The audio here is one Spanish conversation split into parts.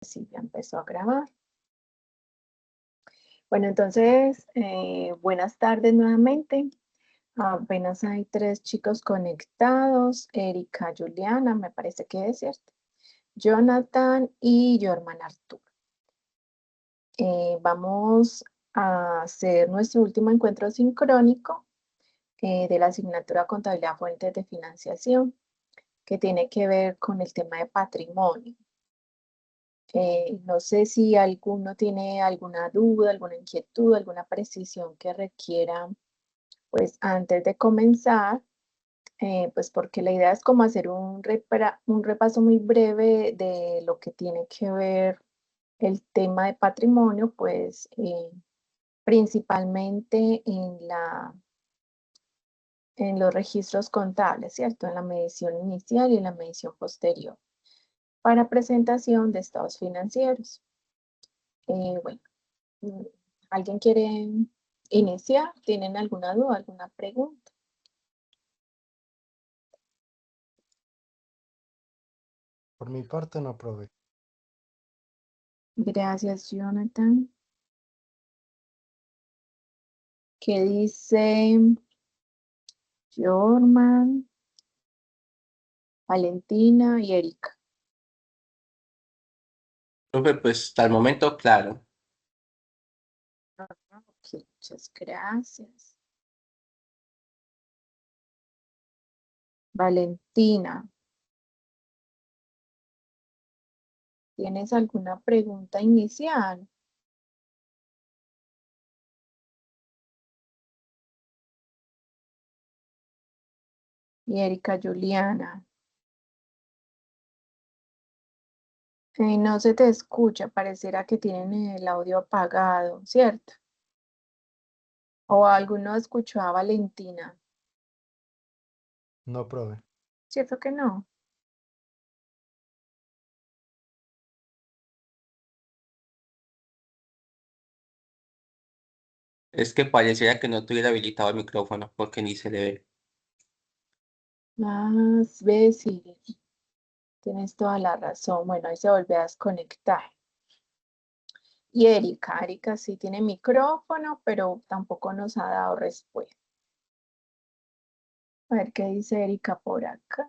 Sí, ya empezó a grabar. Bueno, entonces, buenas tardes nuevamente. Apenas hay 3 chicos conectados, Erika, Juliana, me parece que es cierto, Jonathan y Jorman Arturo. Vamos a hacer nuestro último encuentro sincrónico de la asignatura Contabilidad Fuentes de Financiación, que tiene que ver con el tema de patrimonio. No sé si alguno tiene alguna duda, alguna inquietud, alguna precisión que requiera, pues antes de comenzar, pues porque la idea es como hacer un repaso muy breve de lo que tiene que ver el tema de patrimonio, pues principalmente en los registros contables, ¿cierto? En la medición inicial y en la medición posterior, para presentación de estados financieros. Bueno. Mm, ¿Alguien quiere iniciar? ¿Tienen alguna duda, alguna pregunta? Por mi parte no probé. Gracias, Jonathan. ¿Qué dice Jorman, Valentina y Erika? Profe, pues hasta el momento, claro. Ok, muchas gracias. Valentina, ¿tienes alguna pregunta inicial? Y Erika, Juliana. No se te escucha, pareciera que tienen el audio apagado, ¿cierto? O alguno escuchó a Valentina, No probé. ¿cierto que no? Es que pareciera que no tuviera habilitado el micrófono porque ni se le ve. Ves, sí, tienes toda la razón. Bueno, ahí se volvió a desconectar. Y Erika sí tiene micrófono, pero tampoco nos ha dado respuesta. A ver qué dice Erika por acá.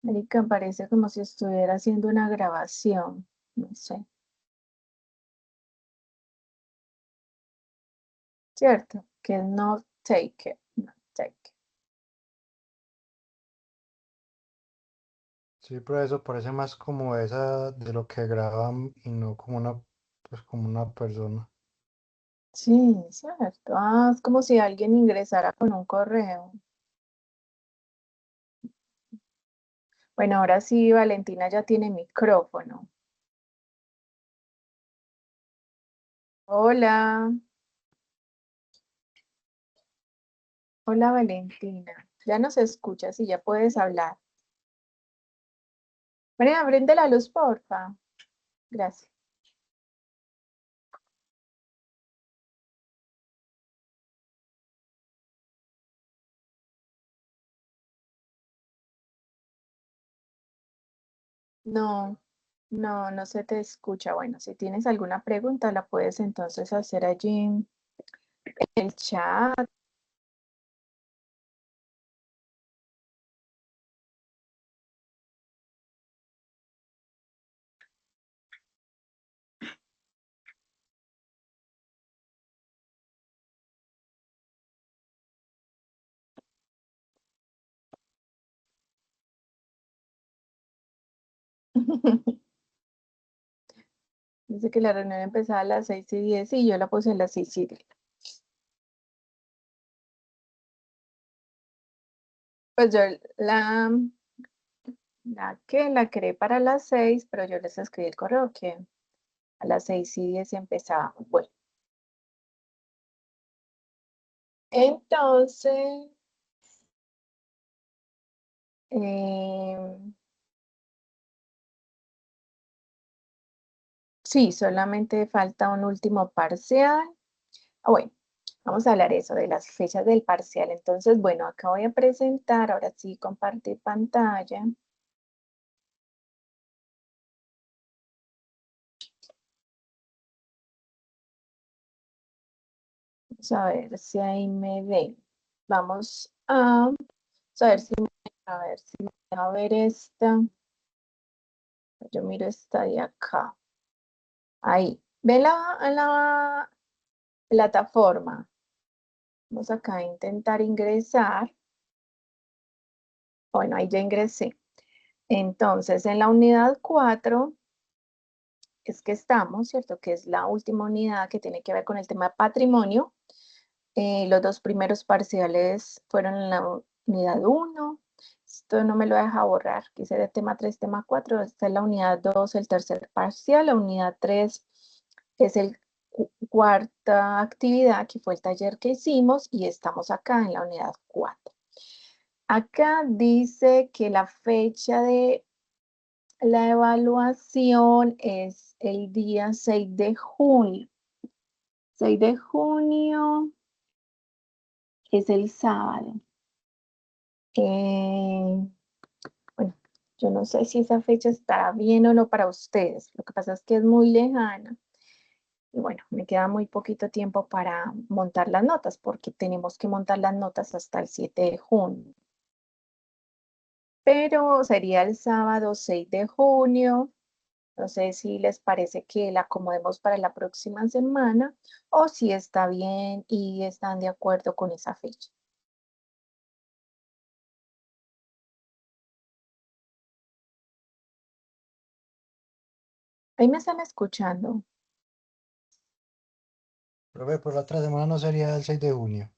Erika parece como si estuviera haciendo una grabación. No sé. ¿Cierto? Que no take it. No take it. Sí, pero eso parece más como esa de lo que graban y no como una, pues como una persona. Sí, cierto. Es como si alguien ingresara con un correo. Bueno, ahora sí, Valentina ya tiene micrófono. Hola, hola Valentina. Ya nos escuchas y ya puedes hablar. María, prende la luz, porfa. Gracias. No, no se te escucha. Bueno, si tienes alguna pregunta, la puedes entonces hacer allí en el chat. Dice que la reunión empezaba a las 6:10 y yo la puse a las 6:10. Pues yo la creé para las 6, pero yo les escribí el correo que a las 6:10 empezaba. Bueno, entonces, em, sí, solamente falta un último parcial. Bueno, vamos a hablar eso de las fechas del parcial. Entonces, bueno, acá voy a presentar, ahora sí, compartir pantalla. Vamos a ver si ahí me ven. Vamos a ver si me deja ver esta. Yo miro esta de acá. Ahí. ¿Ven la plataforma? Vamos acá a intentar ingresar. Bueno, ahí ya ingresé. Entonces, en la unidad 4 es que estamos, ¿cierto? Que es la última unidad que tiene que ver con el tema de patrimonio. Los dos primeros parciales fueron en la unidad 1. Esto no me lo deja borrar. Quise de tema 3, tema 4. Esta es la unidad 2, el tercer parcial. La unidad 3 es el cuarta actividad, que fue el taller que hicimos, y estamos acá en la unidad 4. Acá dice que la fecha de la evaluación es el día 6 de junio. 6 de junio es el sábado. Bueno, yo no sé si esa fecha estará bien o no para ustedes. Lo que pasa es que es muy lejana. Y bueno, me queda muy poquito tiempo para montar las notas, porque tenemos que montar las notas hasta el 7 de junio. Pero sería el sábado 6 de junio. No sé si les parece que la acomodemos para la próxima semana o si está bien y están de acuerdo con esa fecha. Ahí me están escuchando. Profe, por la otra semana no sería el 6 de junio.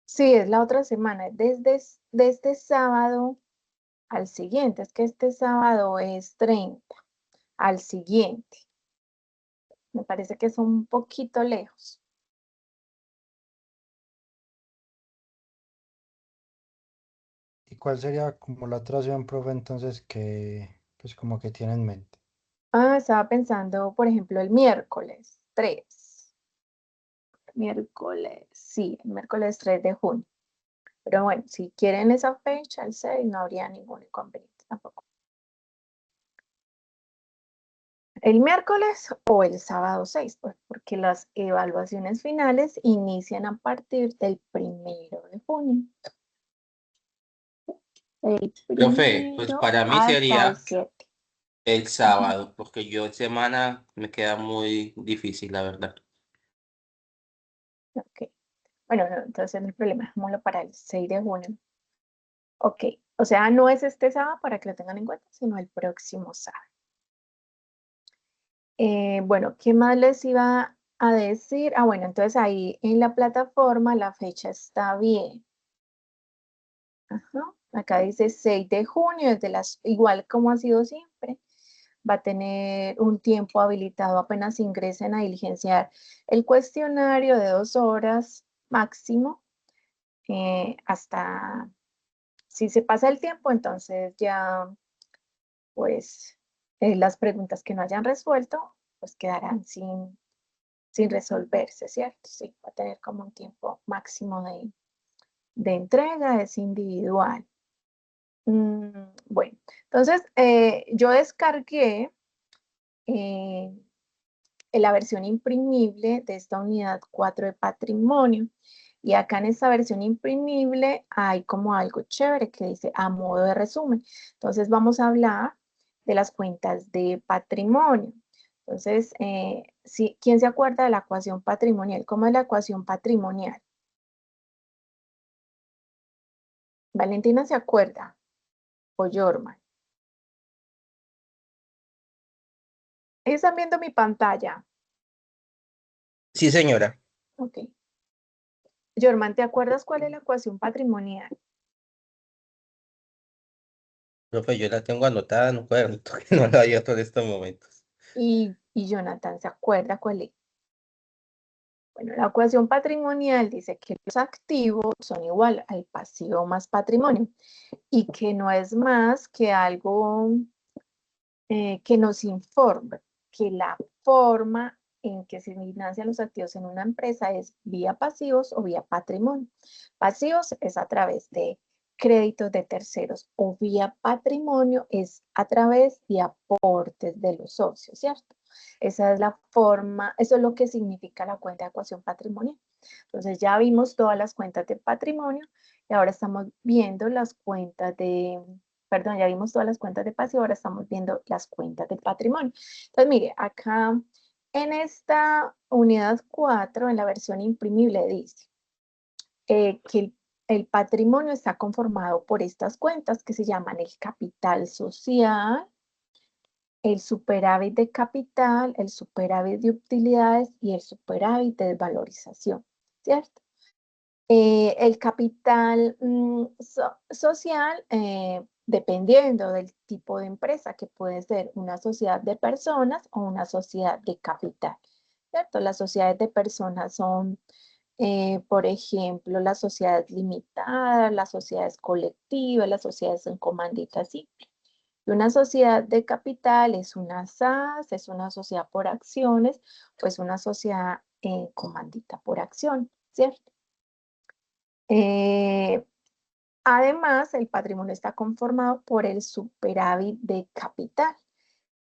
Sí, es la otra semana, desde este sábado al siguiente. Es que este sábado es 30, al siguiente. Me parece que es un poquito lejos. ¿Y cuál sería como la otra opción, profe, entonces que, pues como que tiene en mente? Estaba pensando, por ejemplo, el miércoles 3. Miércoles, sí, el miércoles 3 de junio. Pero bueno, si quieren esa fecha, el 6, no habría ningún inconveniente tampoco. El miércoles o el sábado 6, pues, porque las evaluaciones finales inician a partir del 1 de junio. El Profe, pues 1 para mí hasta el sería 7. el sábado, porque yo en semana me queda muy difícil, la verdad. Ok. Bueno, no, entonces no hay problema, dejémoslo para el 6 de junio. Ok, o sea, no es este sábado para que lo tengan en cuenta, sino el próximo sábado. Bueno, ¿qué más les iba a decir? Bueno, entonces ahí en la plataforma la fecha está bien. Ajá. Acá dice 6 de junio, igual como ha sido siempre. Va a tener un tiempo habilitado apenas ingresen a diligenciar el cuestionario de 2 horas máximo. Hasta si se pasa el tiempo, entonces ya pues las preguntas que no hayan resuelto pues quedarán sin resolverse, ¿cierto? Sí, va a tener como un tiempo máximo de entrega, es individual. Bueno, entonces yo descargué la versión imprimible de esta unidad 4 de patrimonio. Y acá en esta versión imprimible hay como algo chévere que dice a modo de resumen. Entonces vamos a hablar de las cuentas de patrimonio. Entonces, ¿quién se acuerda de la ecuación patrimonial? ¿Cómo es la ecuación patrimonial? Valentina se acuerda, o Yorman. ¿Están viendo mi pantalla? Sí, señora. Ok. Yorman, ¿te acuerdas cuál es la ecuación patrimonial? Profe, yo la tengo anotada en un cuadernito que no la había en estos momentos. Y Jonathan, ¿se acuerda cuál es? Bueno, la ecuación patrimonial dice que los activos son igual al pasivo más patrimonio y que no es más que algo que nos informa que la forma en que se financian los activos en una empresa es vía pasivos o vía patrimonio. Pasivos es a través de créditos de terceros o vía patrimonio es a través de aportes de los socios, ¿cierto? Esa es la forma, eso es lo que significa la cuenta de ecuación patrimonial. Entonces ya vimos todas las cuentas de patrimonio y ahora estamos viendo las cuentas de, perdón, ya vimos todas las cuentas de pasivo, ahora estamos viendo las cuentas de patrimonio. Entonces mire, acá en esta unidad 4, en la versión imprimible, dice que el patrimonio está conformado por estas cuentas que se llaman el capital social, el superávit de capital, el superávit de utilidades y el superávit de desvalorización, ¿cierto? El capital social, dependiendo del tipo de empresa, que puede ser una sociedad de personas o una sociedad de capital, ¿cierto? Las sociedades de personas son, por ejemplo, las sociedades limitadas, las sociedades colectivas, las sociedades en comandita simple. Y una sociedad de capital es una SAS, es una sociedad por acciones, pues una sociedad comandita por acción, ¿cierto? Además, el patrimonio está conformado por el superávit de capital,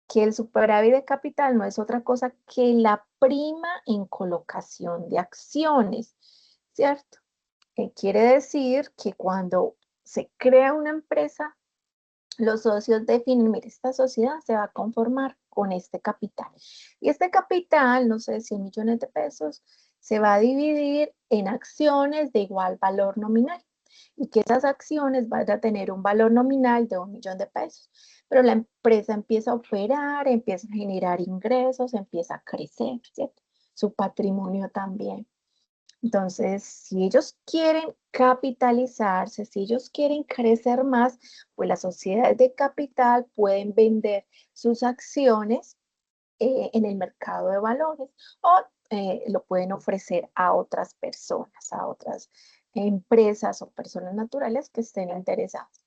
que el superávit de capital no es otra cosa que la prima en colocación de acciones, ¿cierto? Quiere decir que cuando se crea una empresa, los socios definen, mire, esta sociedad se va a conformar con este capital. Y este capital, no sé, 100 millones de pesos, se va a dividir en acciones de igual valor nominal. Y que esas acciones van a tener un valor nominal de 1 millón de pesos. Pero la empresa empieza a operar, empieza a generar ingresos, empieza a crecer, ¿cierto? Su patrimonio también. Entonces, si ellos quieren capitalizarse, si ellos quieren crecer más, pues las sociedades de capital pueden vender sus acciones en el mercado de valores o lo pueden ofrecer a otras personas, a otras empresas o personas naturales que estén interesadas.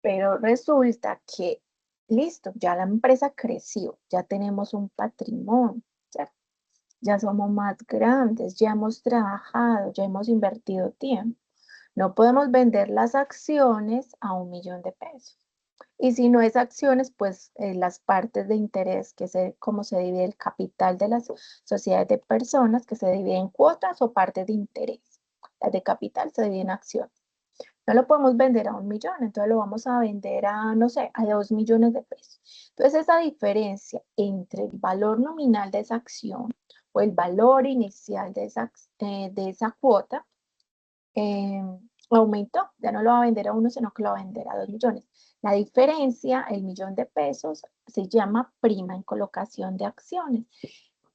Pero resulta que, listo, ya la empresa creció, ya tenemos un patrimonio, ¿cierto? Ya somos más grandes, ya hemos trabajado, ya hemos invertido tiempo. No podemos vender las acciones a 1 millón de pesos. Y si no es acciones, pues las partes de interés, que es cómo se divide el capital de las sociedades de personas, que se divide en cuotas o partes de interés. Las de capital se dividen en acciones. No lo podemos vender a 1 millón, entonces lo vamos a vender a, no sé, a 2 millones de pesos. Entonces esa diferencia entre el valor nominal de esa acción o el valor inicial de esa cuota aumentó. Ya no lo va a vender a 1, sino que lo va a vender a 2 millones. La diferencia, el millón de pesos, se llama prima en colocación de acciones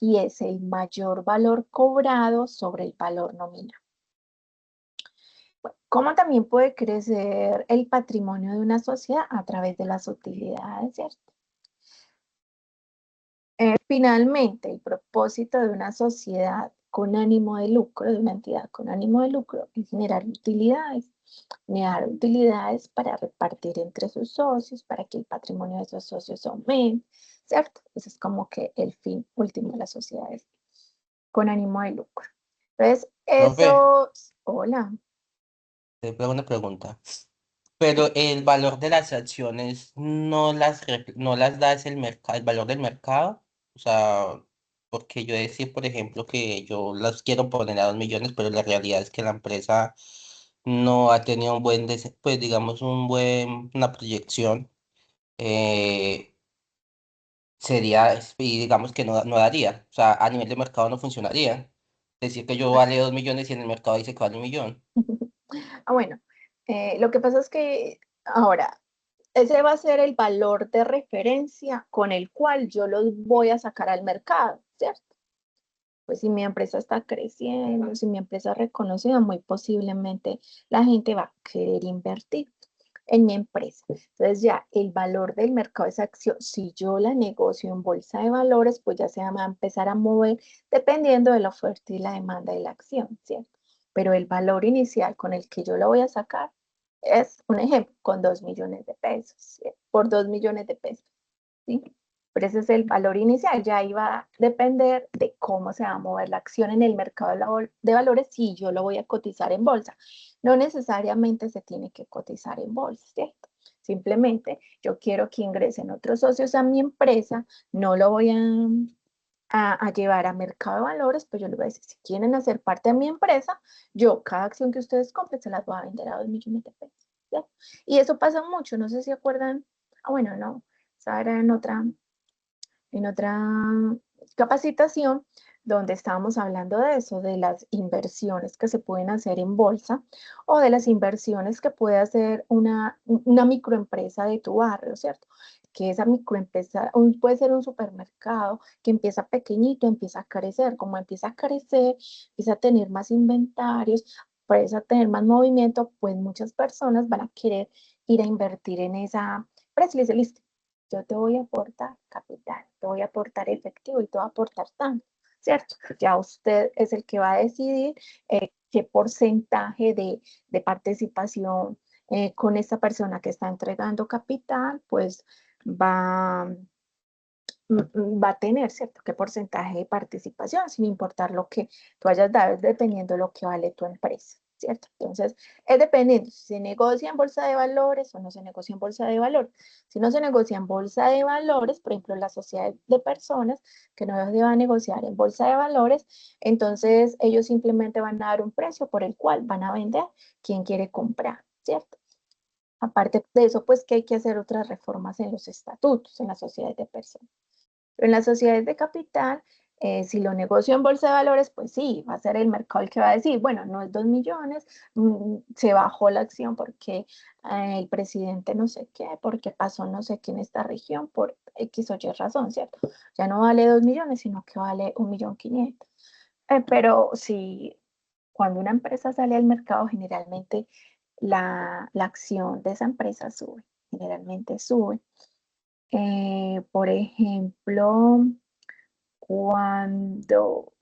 y es el mayor valor cobrado sobre el valor nominal. ¿Cómo también puede crecer el patrimonio de una sociedad? A través de las utilidades, ¿cierto? Finalmente, el propósito de una sociedad con ánimo de lucro, de una entidad con ánimo de lucro, es generar utilidades para repartir entre sus socios, para que el patrimonio de esos socios aumente, ¿cierto? Ese es como que el fin último de las sociedades con ánimo de lucro. Entonces, Profe, eso, hola. te hago una pregunta. Pero el valor de las acciones no las da es el mercado, el valor del mercado. O sea, porque yo decir, por ejemplo, que yo las quiero poner a 2 millones, pero la realidad es que la empresa no ha tenido un buen, pues digamos, una proyección. eh, y digamos que no daría. O sea, a nivel de mercado no funcionaría. Decir que yo vale 2 millones y en el mercado dice que vale 1 millón. Bueno, lo que pasa es que ahora, ese va a ser el valor de referencia con el cual yo los voy a sacar al mercado, ¿cierto? Pues si mi empresa está creciendo, si mi empresa es reconocida, muy posiblemente la gente va a querer invertir en mi empresa. Entonces ya el valor del mercado de esa acción, si yo la negocio en bolsa de valores, pues ya se va a empezar a mover dependiendo de la oferta y la demanda de la acción, ¿cierto? Pero el valor inicial con el que yo la voy a sacar es, un ejemplo, con 2 millones de pesos, ¿sí? Por 2 millones de pesos, ¿sí? Pero ese es el valor inicial, ya ahí va a depender de cómo se va a mover la acción en el mercado de valores si yo lo voy a cotizar en bolsa. No necesariamente se tiene que cotizar en bolsa, ¿cierto? Simplemente yo quiero que ingresen otros socios a mi empresa, no lo voy a llevar a mercado de valores, pues yo les voy a decir, si quieren hacer parte de mi empresa, yo cada acción que ustedes compren se las voy a vender a 2 millones de pesos. ¿Ya? Y eso pasa mucho, no sé si acuerdan, bueno, no, esa era en otra capacitación donde estábamos hablando de eso, de las inversiones que se pueden hacer en bolsa o de las inversiones que puede hacer una microempresa de tu barrio, ¿cierto? Que esa microempresa puede ser un supermercado que empieza pequeñito, empieza a crecer, como empieza a crecer, empieza a tener más inventarios, empieza a tener más movimiento, pues muchas personas van a querer ir a invertir en esa empresa y le dice, listo, yo te voy a aportar capital, te voy a aportar efectivo y te voy a aportar tanto, ¿cierto? Ya usted es el que va a decidir qué porcentaje de participación con esta persona que está entregando capital, pues va a tener, ¿cierto? ¿Qué porcentaje de participación? Sin importar lo que tú hayas dado, es dependiendo de lo que vale tu empresa, ¿cierto? Entonces, es dependiendo si se negocia en bolsa de valores o no se negocia en bolsa de valores. Si no se negocia en bolsa de valores, por ejemplo, la sociedad de personas que no se va a negociar en bolsa de valores, entonces ellos simplemente van a dar un precio por el cual van a vender quien quiere comprar, ¿cierto? Aparte de eso, pues que hay que hacer otras reformas en los estatutos, en las sociedades de personas. Pero en las sociedades de capital, si lo negocio en bolsa de valores, pues sí, va a ser el mercado el que va a decir, bueno, no es 2 millones, se bajó la acción porque el presidente no sé qué, porque pasó no sé qué en esta región, por X o Y razón, ¿cierto? Ya no vale 2 millones, sino que vale 1.500.000. Pero si cuando una empresa sale al mercado, generalmente la acción de esa empresa sube, generalmente sube. Por ejemplo, cuando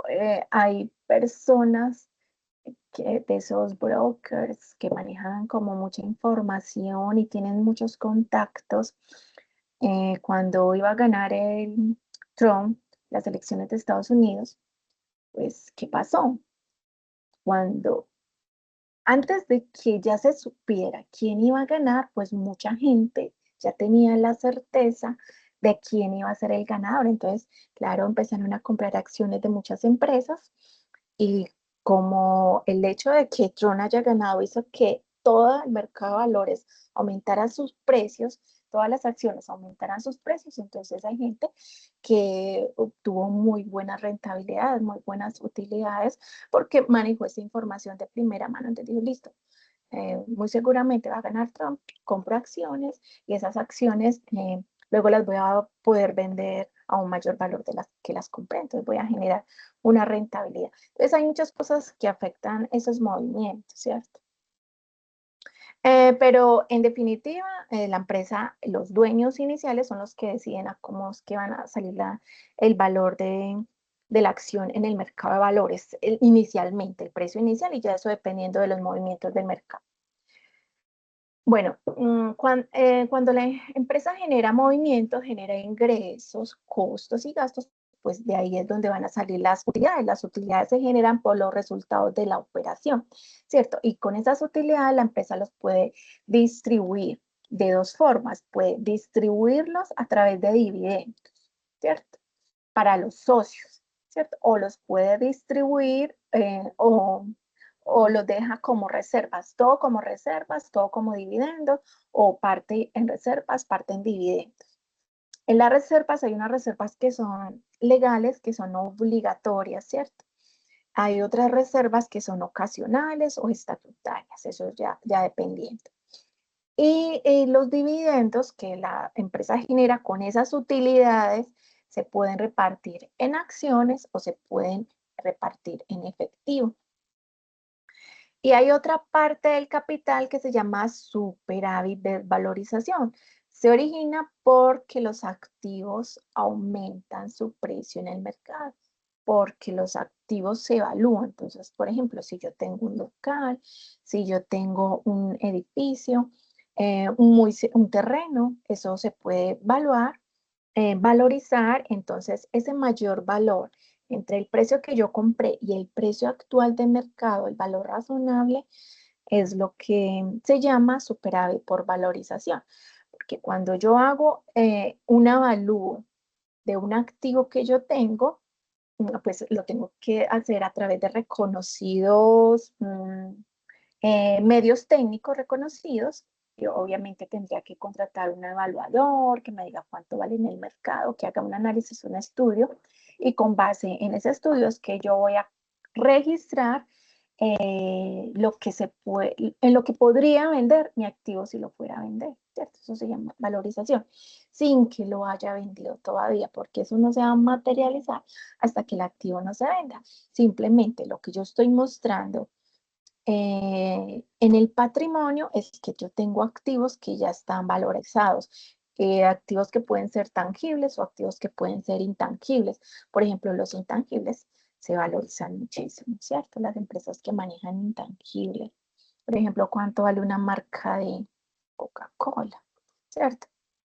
hay personas de esos brokers que manejan como mucha información y tienen muchos contactos, cuando iba a ganar el Trump las elecciones de Estados Unidos, pues, ¿qué pasó? Cuando antes de que ya se supiera quién iba a ganar, pues mucha gente ya tenía la certeza de quién iba a ser el ganador. Entonces, claro, empezaron a comprar acciones de muchas empresas y como el hecho de que Trump haya ganado hizo que todo el mercado de valores aumentara sus precios, todas las acciones aumentaran sus precios, entonces hay gente que obtuvo muy buenas rentabilidades, muy buenas utilidades, porque manejó esa información de primera mano. Entonces dijo, listo, muy seguramente va a ganar Trump, compro acciones y esas acciones luego las voy a poder vender a un mayor valor de las que las compré, entonces voy a generar una rentabilidad. Entonces hay muchas cosas que afectan esos movimientos, ¿cierto? Pero en definitiva, la empresa, los dueños iniciales son los que deciden a cómo es que van a salir el valor de la acción en el mercado de valores inicialmente, el precio inicial, y ya eso dependiendo de los movimientos del mercado. Bueno, cuando la empresa genera movimientos, genera ingresos, costos y gastos, pues de ahí es donde van a salir las utilidades. Las utilidades se generan por los resultados de la operación, ¿cierto? Y con esas utilidades la empresa los puede distribuir de dos formas. Puede distribuirlos a través de dividendos, ¿cierto? Para los socios, ¿cierto? O los puede distribuir o los deja como reservas, todo como dividendos, o parte en reservas, parte en dividendos. En las reservas hay unas reservas que son legales, que son obligatorias, ¿cierto? Hay otras reservas que son ocasionales o estatutarias, eso ya dependiendo. Y los dividendos que la empresa genera con esas utilidades se pueden repartir en acciones o se pueden repartir en efectivo. Y hay otra parte del capital que se llama superávit de valorización. Se origina porque los activos aumentan su precio en el mercado, porque los activos se evalúan. Entonces, por ejemplo, si yo tengo un local, si yo tengo un edificio, un terreno, eso se puede evaluar, valorizar. Entonces, ese mayor valor entre el precio que yo compré y el precio actual de mercado, el valor razonable, es lo que se llama superávit por valorización. Porque cuando yo hago un avalúo de un activo que yo tengo, pues lo tengo que hacer a través de reconocidos medios técnicos reconocidos. Yo obviamente tendría que contratar un evaluador que me diga cuánto vale en el mercado, que haga un análisis, un estudio, y con base en ese estudio es que yo voy a registrar lo que se puede, en lo que podría vender mi activo si lo fuera a vender, ¿cierto? Eso se llama valorización, sin que lo haya vendido todavía, porque eso no se va a materializar hasta que el activo no se venda. Simplemente lo que yo estoy mostrando en el patrimonio es que yo tengo activos que ya están valorizados, activos que pueden ser tangibles o activos que pueden ser intangibles. Por ejemplo, los intangibles se valorizan muchísimo, ¿cierto? Las empresas que manejan intangibles. Por ejemplo, ¿cuánto vale una marca de Coca-Cola? ¿Cierto?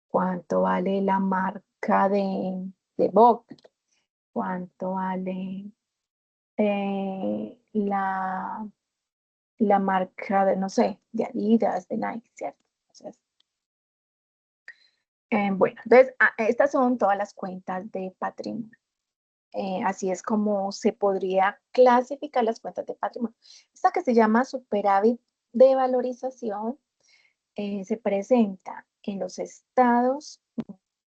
¿Cuánto vale la marca de Vodka? ¿Cuánto vale la marca de, no sé, de Adidas, de Nike, ¿cierto? Entonces, bueno, entonces estas son todas las cuentas de patrimonio. Así es como se podría clasificar las cuentas de patrimonio. Esta que se llama superávit de valorización se presenta en los estados,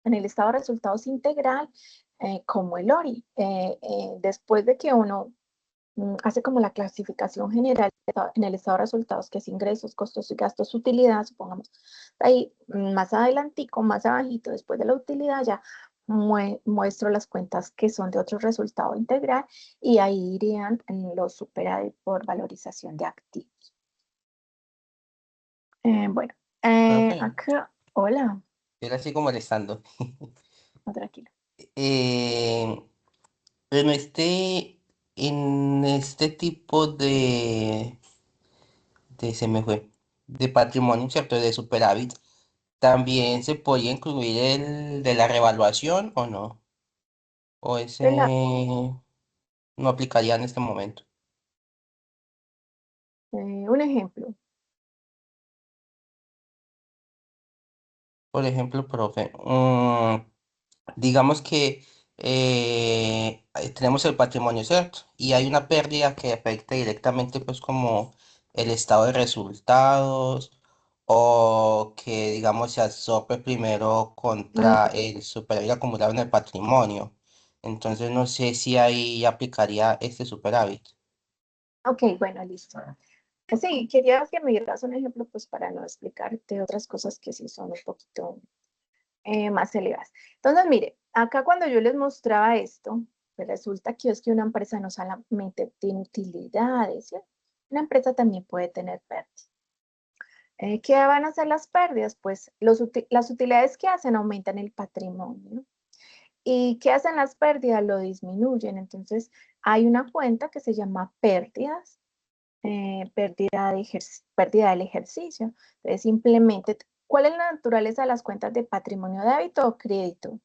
en el estado de resultados integral, como el ORI. Después de que uno hace como la clasificación general en el estado de resultados, que es ingresos, costos y gastos, utilidad, supongamos. Ahí, más adelantico, más abajito, después de la utilidad, ya muestro las cuentas que son de otro resultado integral y ahí irían los superávit por valorización de activos. Bueno, Profe, acá, hola, yo la sigo molestando. no, tranquilo. Eh, en este tipo se me fue, de patrimonio, ¿cierto? De superávit, ¿también se podría incluir el de la revaluación o no? ¿O ese De la, no aplicaría en este momento? un ejemplo, Por ejemplo, profe, digamos que tenemos el patrimonio, ¿cierto? Y hay una pérdida que afecta directamente, pues, como el estado de resultados o que, digamos, se absorbe primero contra ujú. el superávit acumulado en el patrimonio. Entonces, no sé si ahí aplicaría este superávit. Ok, bueno, listo. Sí, quería que me dieras un ejemplo, pues para no explicarte otras cosas que sí son un poquito más elevadas. Entonces, mire, acá cuando yo les mostraba esto, pues resulta que es que una empresa no solamente tiene utilidades, ¿cierto? Una empresa también puede tener pérdidas. ¿Qué van a hacer las pérdidas? Pues las utilidades que hacen aumentan el patrimonio. ¿Y qué hacen las pérdidas? Lo disminuyen. Entonces, hay una cuenta que se llama pérdidas, pérdida del ejercicio. Entonces, simplemente, ¿cuál es la naturaleza de las cuentas de patrimonio, débito o crédito?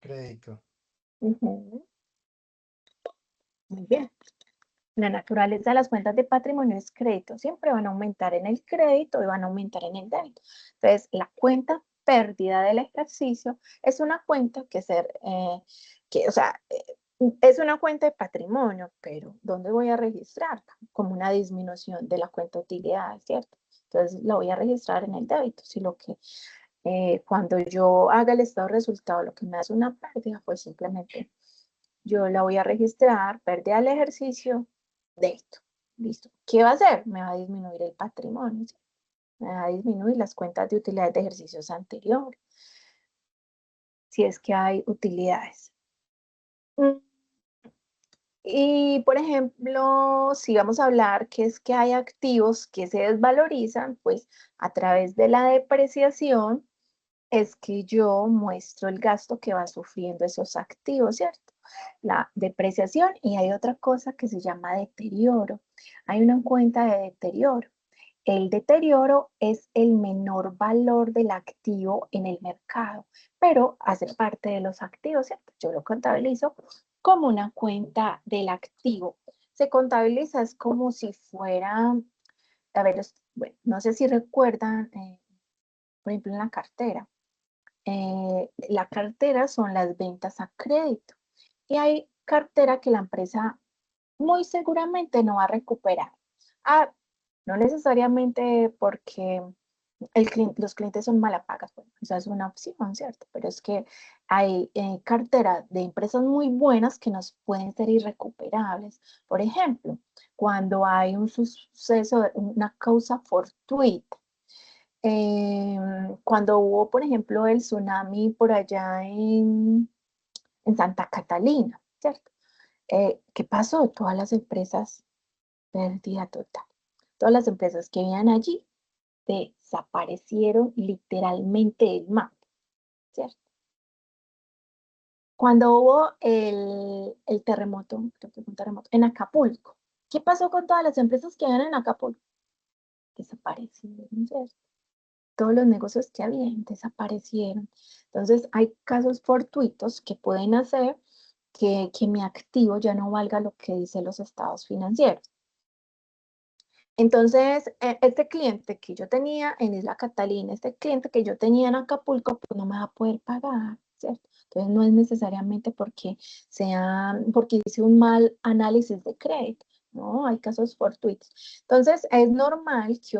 Crédito. Ujú, muy bien. La naturaleza de las cuentas de patrimonio es crédito. Siempre van a aumentar en el crédito y van a aumentar en el débito. Entonces, la cuenta pérdida del ejercicio es una cuenta o sea, es una cuenta de patrimonio, pero ¿dónde voy a registrarla? Como una disminución de la cuenta utilidad, ¿cierto? Entonces, la voy a registrar en el débito. Si lo que cuando yo haga el estado de resultado, lo que me hace una pérdida, pues simplemente yo la voy a registrar, pérdida del ejercicio, de esto. Listo. ¿Qué va a hacer? Me va a disminuir el patrimonio, ¿sí? Me va a disminuir las cuentas de utilidades de ejercicios anteriores, si es que hay utilidades. Y, por ejemplo, si vamos a hablar que es que hay activos que se desvalorizan, pues a través de la depreciación es que yo muestro el gasto que va sufriendo esos activos, ¿cierto? La depreciación y hay otra cosa que se llama deterioro. Hay una cuenta de deterioro. El deterioro es el menor valor del activo en el mercado, pero hace parte de los activos, ¿cierto? Yo lo contabilizo como una cuenta del activo. Se contabiliza es como si fuera, a ver, bueno, no sé si recuerdan, por ejemplo, en la cartera. la cartera son las ventas a crédito. Y hay cartera que la empresa muy seguramente no va a recuperar. Ah, no necesariamente porque los clientes son malapagas, bueno, esa es una opción, ¿cierto? Pero es que hay cartera de empresas muy buenas que nos pueden ser irrecuperables. Por ejemplo, cuando hay un suceso, una causa fortuita, cuando hubo, por ejemplo, el tsunami por allá en Santa Catalina, ¿cierto? ¿Qué pasó? Todas las empresas, pérdida total. Todas las empresas que vivían allí desaparecieron literalmente del mapa, ¿cierto? Cuando hubo el terremoto, creo que fue un terremoto, en Acapulco, ¿qué pasó con todas las empresas que habían en Acapulco? Desaparecieron, ¿cierto? Todos los negocios que habían desaparecieron. Entonces, hay casos fortuitos que pueden hacer que mi activo ya no valga lo que dicen los estados financieros. Entonces, este cliente que yo tenía en Isla Catalina, este cliente que yo tenía en Acapulco, pues no me va a poder pagar, ¿cierto? Entonces, no es necesariamente porque hice un mal análisis de crédito, ¿no? Hay casos fortuitos. Entonces, es normal que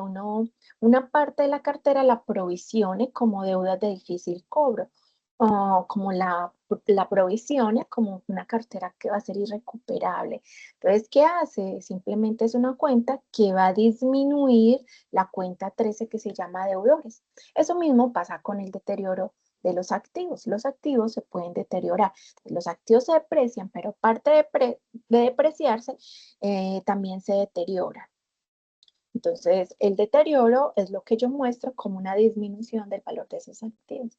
una parte de la cartera la provisione como deudas de difícil cobro, o como la provisione como una cartera que va a ser irrecuperable. Entonces, ¿qué hace? Simplemente es una cuenta que va a disminuir la cuenta 13 que se llama deudores. Eso mismo pasa con el deterioro de los activos. Los activos se pueden deteriorar. Los activos se deprecian, pero parte de depreciarse también se deteriora. Entonces, el deterioro es lo que yo muestro como una disminución del valor de esos activos,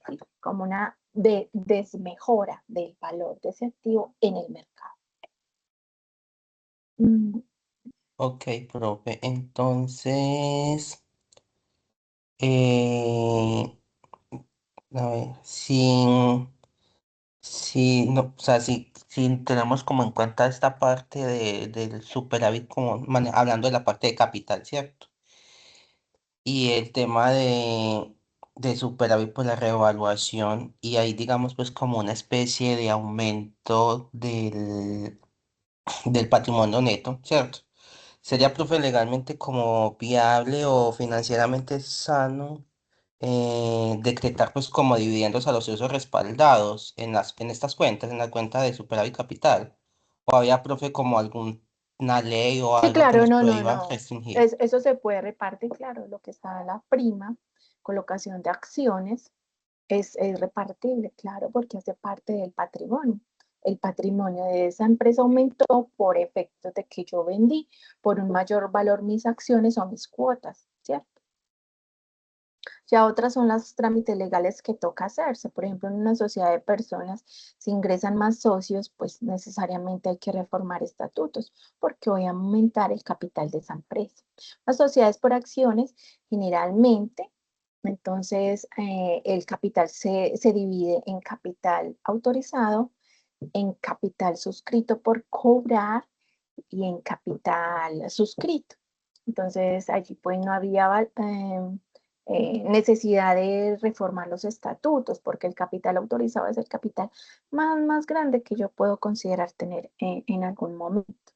¿sí? Como una desmejora del valor de ese activo en el mercado. Ok, profe. Entonces, eh, a ver, no, o sea, si tenemos como en cuenta esta parte del superávit, como hablando de la parte de capital, ¿cierto? Y el tema de superávit por la revaluación, y ahí digamos pues como una especie de aumento del patrimonio neto, ¿cierto? ¿Sería, profe, legalmente como viable o financieramente sano decretar pues como dividendos a los usos respaldados en estas cuentas, en la cuenta de superávit capital? ¿O había, profe, como alguna ley o Sí, algo que claro, nos no, no, prohíba no. restringir? Eso se puede repartir, claro, lo que está la prima, colocación de acciones, es repartible, claro, porque hace parte del patrimonio. El patrimonio de esa empresa aumentó por efecto de que yo vendí por un mayor valor mis acciones o mis cuotas, ¿cierto? Ya otras son los trámites legales que toca hacerse. Por ejemplo, en una sociedad de personas, si ingresan más socios, pues necesariamente hay que reformar estatutos porque voy a aumentar el capital de esa empresa. Las sociedades por acciones, generalmente, entonces el capital se divide en capital autorizado, en capital suscrito por cobrar y en capital suscrito. Entonces, allí pues no había necesidad de reformar los estatutos, porque el capital autorizado es el capital más grande que yo puedo considerar tener en algún momento.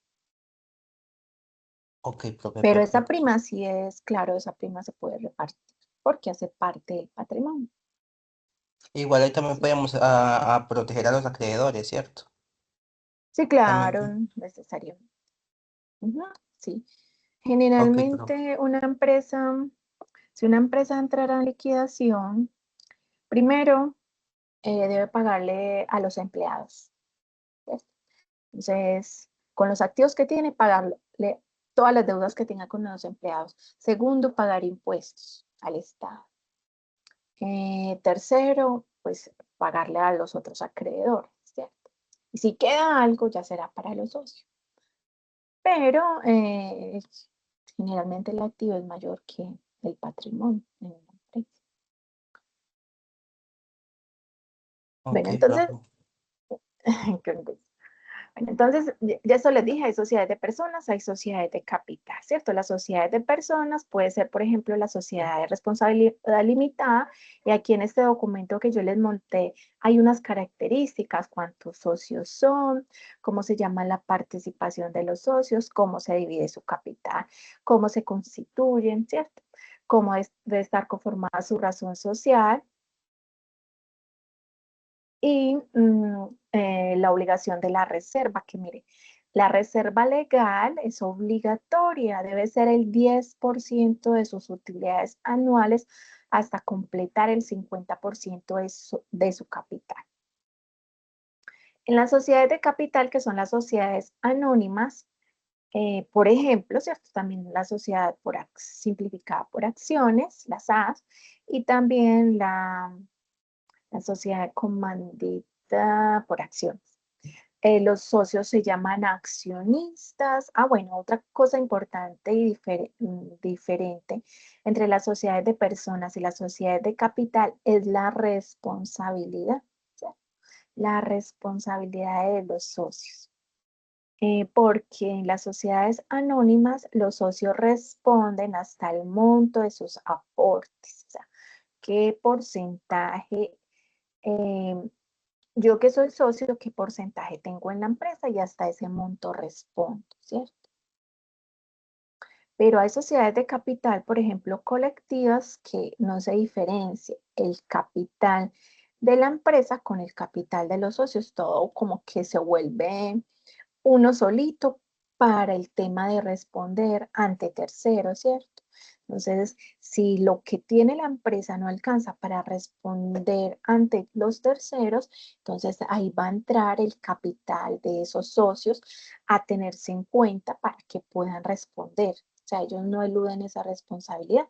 Ok, profe, Pero esa perfecto. prima sí es, claro, esa prima se puede repartir, porque hace parte del patrimonio. Igual ahí también Sí, podemos a proteger a los acreedores, ¿cierto? sí, También. claro, necesariamente. Ujú, sí. Ok, profe. Generalmente si una empresa entrara en liquidación, primero debe pagarle a los empleados, ¿cierto? Entonces, con los activos que tiene, pagarle todas las deudas que tenga con los empleados. Segundo, pagar impuestos al Estado. Tercero, pues pagarle a los otros acreedores, ¿cierto? Y si queda algo, ya será para los socios. Pero generalmente el activo es mayor que el patrimonio en una empresa. Ok, Bueno, entonces, profe. Bueno, entonces, ya eso les dije, hay sociedades de personas, hay sociedades de capital, ¿cierto? Las sociedades de personas puede ser, por ejemplo, la sociedad de responsabilidad limitada, y aquí en este documento que yo les monté hay unas características: cuántos socios son, cómo se llama la participación de los socios, cómo se divide su capital, cómo se constituyen, ¿cierto? Cómo debe estar conformada su razón social, y la obligación de la reserva, que mire, la reserva legal es obligatoria, debe ser el 10% de sus utilidades anuales hasta completar el 50% de su capital. En las sociedades de capital, que son las sociedades anónimas, por ejemplo, ¿cierto? También la sociedad simplificada por acciones, las SAS, y también la sociedad comandita por acciones. Los socios se llaman accionistas. Ah, bueno, otra cosa importante y diferente entre las sociedades de personas y las sociedades de capital es la responsabilidad, ¿cierto? La responsabilidad de los socios. Porque en las sociedades anónimas los socios responden hasta el monto de sus aportes. O sea, qué porcentaje, yo que soy socio, qué porcentaje tengo en la empresa, y hasta ese monto respondo, ¿cierto? Pero hay sociedades de capital, por ejemplo, colectivas, que no se diferencia el capital de la empresa con el capital de los socios, todo como que se vuelve uno solito para el tema de responder ante terceros, ¿cierto? Entonces, si lo que tiene la empresa no alcanza para responder ante los terceros, entonces ahí va a entrar el capital de esos socios a tenerse en cuenta para que puedan responder. O sea, ellos no eluden esa responsabilidad.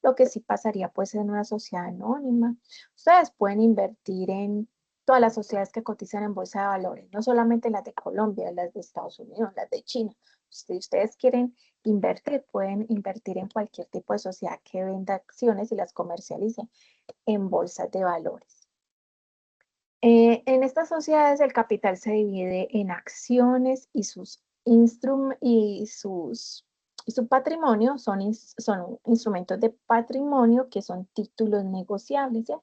Lo que sí pasaría pues en una sociedad anónima. Ustedes pueden invertir en todas las sociedades que cotizan en bolsa de valores, no solamente las de Colombia, las de Estados Unidos, las de China. Si ustedes quieren invertir, pueden invertir en cualquier tipo de sociedad que venda acciones y las comercialice en bolsas de valores. En estas sociedades el capital se divide en acciones y su patrimonio son instrumentos de patrimonio, que son títulos negociables, ¿ya?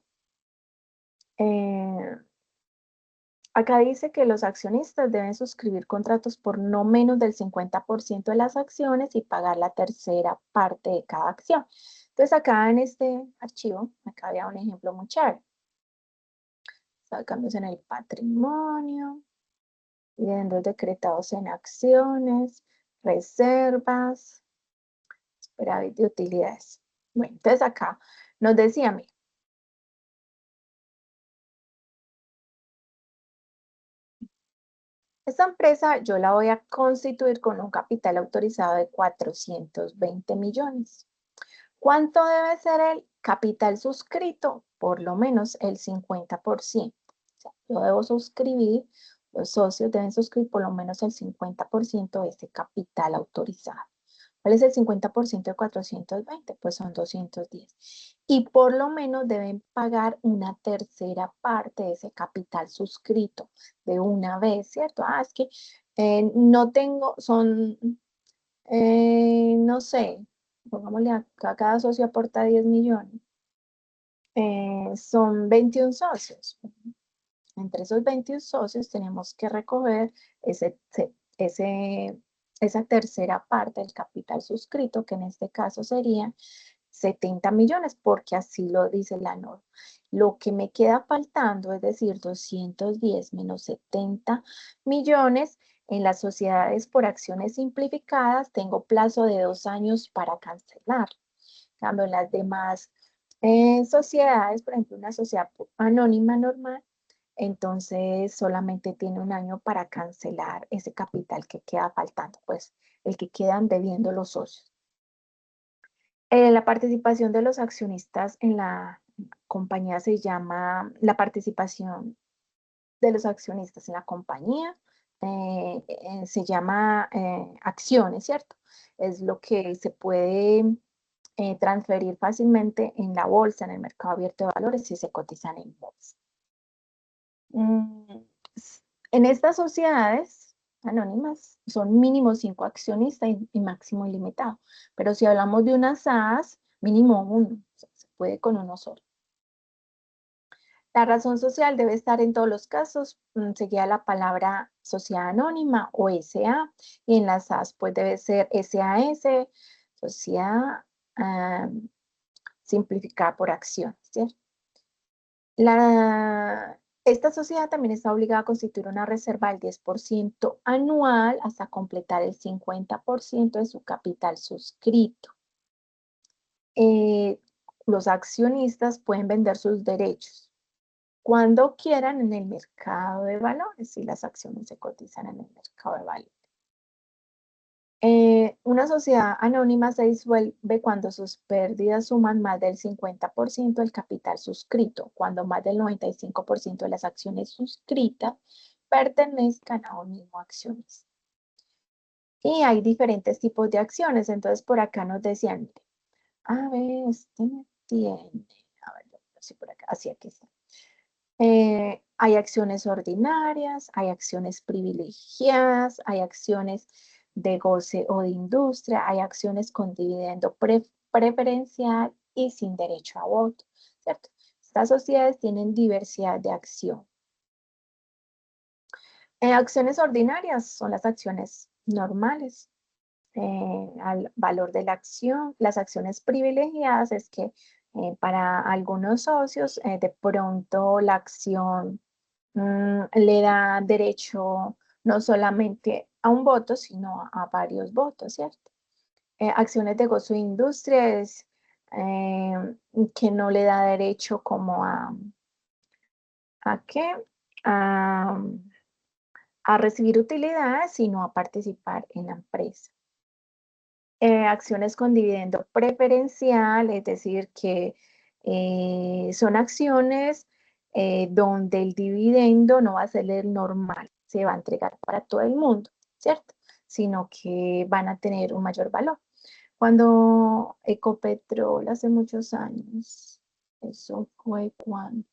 Acá dice que los accionistas deben suscribir contratos por no menos del 50% de las acciones y pagar la tercera parte de cada acción. Entonces acá en este archivo, acá había un ejemplo muy chévere. Cambios en el patrimonio, dividendos decretados en acciones, reservas, superávit de utilidades. Bueno, entonces acá nos decía, mira, esta empresa yo la voy a constituir con un capital autorizado de 420 millones. ¿Cuánto debe ser el capital suscrito? Por lo menos el 50%. O sea, yo debo suscribir, los socios deben suscribir por lo menos el 50% de ese capital autorizado. ¿Cuál es el 50% de 420? Pues son 210. Y por lo menos deben pagar una tercera parte de ese capital suscrito de una vez, ¿cierto? Ah, es que no tengo, no sé, pongámosle acá, cada socio aporta 10 millones. Son 21 socios. Entre esos 21 socios tenemos que recoger esa tercera parte del capital suscrito, que en este caso serían 70 millones, porque así lo dice la norma. Lo que me queda faltando, es decir, 210 menos 70 millones, en las sociedades por acciones simplificadas tengo plazo de 2 años para cancelar. En cambio, en las demás sociedades, por ejemplo, una sociedad anónima normal, entonces solamente tiene 1 año para cancelar ese capital que queda faltando, pues el que quedan debiendo los socios. La participación de los accionistas en la compañía se llama, la participación de los accionistas en la compañía se llama acciones, ¿cierto? Es lo que se puede transferir fácilmente en la bolsa, en el mercado abierto de valores, si se cotizan en bolsa. En estas sociedades anónimas son mínimo 5 accionistas y máximo ilimitado. Pero si hablamos de unas SAS, mínimo 1, o sea, se puede con uno solo. La razón social debe estar en todos los casos seguida la palabra sociedad anónima o SA, y en las SAS pues debe ser SAS, sociedad simplificada por acción, ¿cierto? Esta sociedad también está obligada a constituir una reserva del 10% anual hasta completar el 50% de su capital suscrito. Los accionistas pueden vender sus derechos cuando quieran en el mercado de valores, si las acciones se cotizan en el mercado de valores. Una sociedad anónima se disuelve cuando sus pérdidas suman más del 50% del capital suscrito, cuando más del 95% de las acciones suscritas pertenezcan a un mismo accionista. Y hay diferentes tipos de acciones, entonces por acá nos decían, mire, a ver, este me tiene, a ver, así por acá, así aquí está. Hay acciones ordinarias, hay acciones privilegiadas, hay acciones de goce o de industria, hay acciones con dividendo preferencial y sin derecho a voto, ¿cierto? Estas sociedades tienen diversidad de acción. Acciones ordinarias son las acciones normales al valor de la acción. Las acciones privilegiadas es que para algunos socios de pronto la acción le da derecho no solamente a un voto, sino a varios votos, ¿cierto? Acciones de gozo de industria es que no le da derecho como ¿a qué? A recibir utilidades, sino a participar en la empresa. Acciones con dividendo preferencial, es decir, que son acciones donde el dividendo no va a ser el normal, se va a entregar para todo el mundo, ¿cierto? Sino que van a tener un mayor valor. Cuando Ecopetrol hace muchos años, eso fue cuando,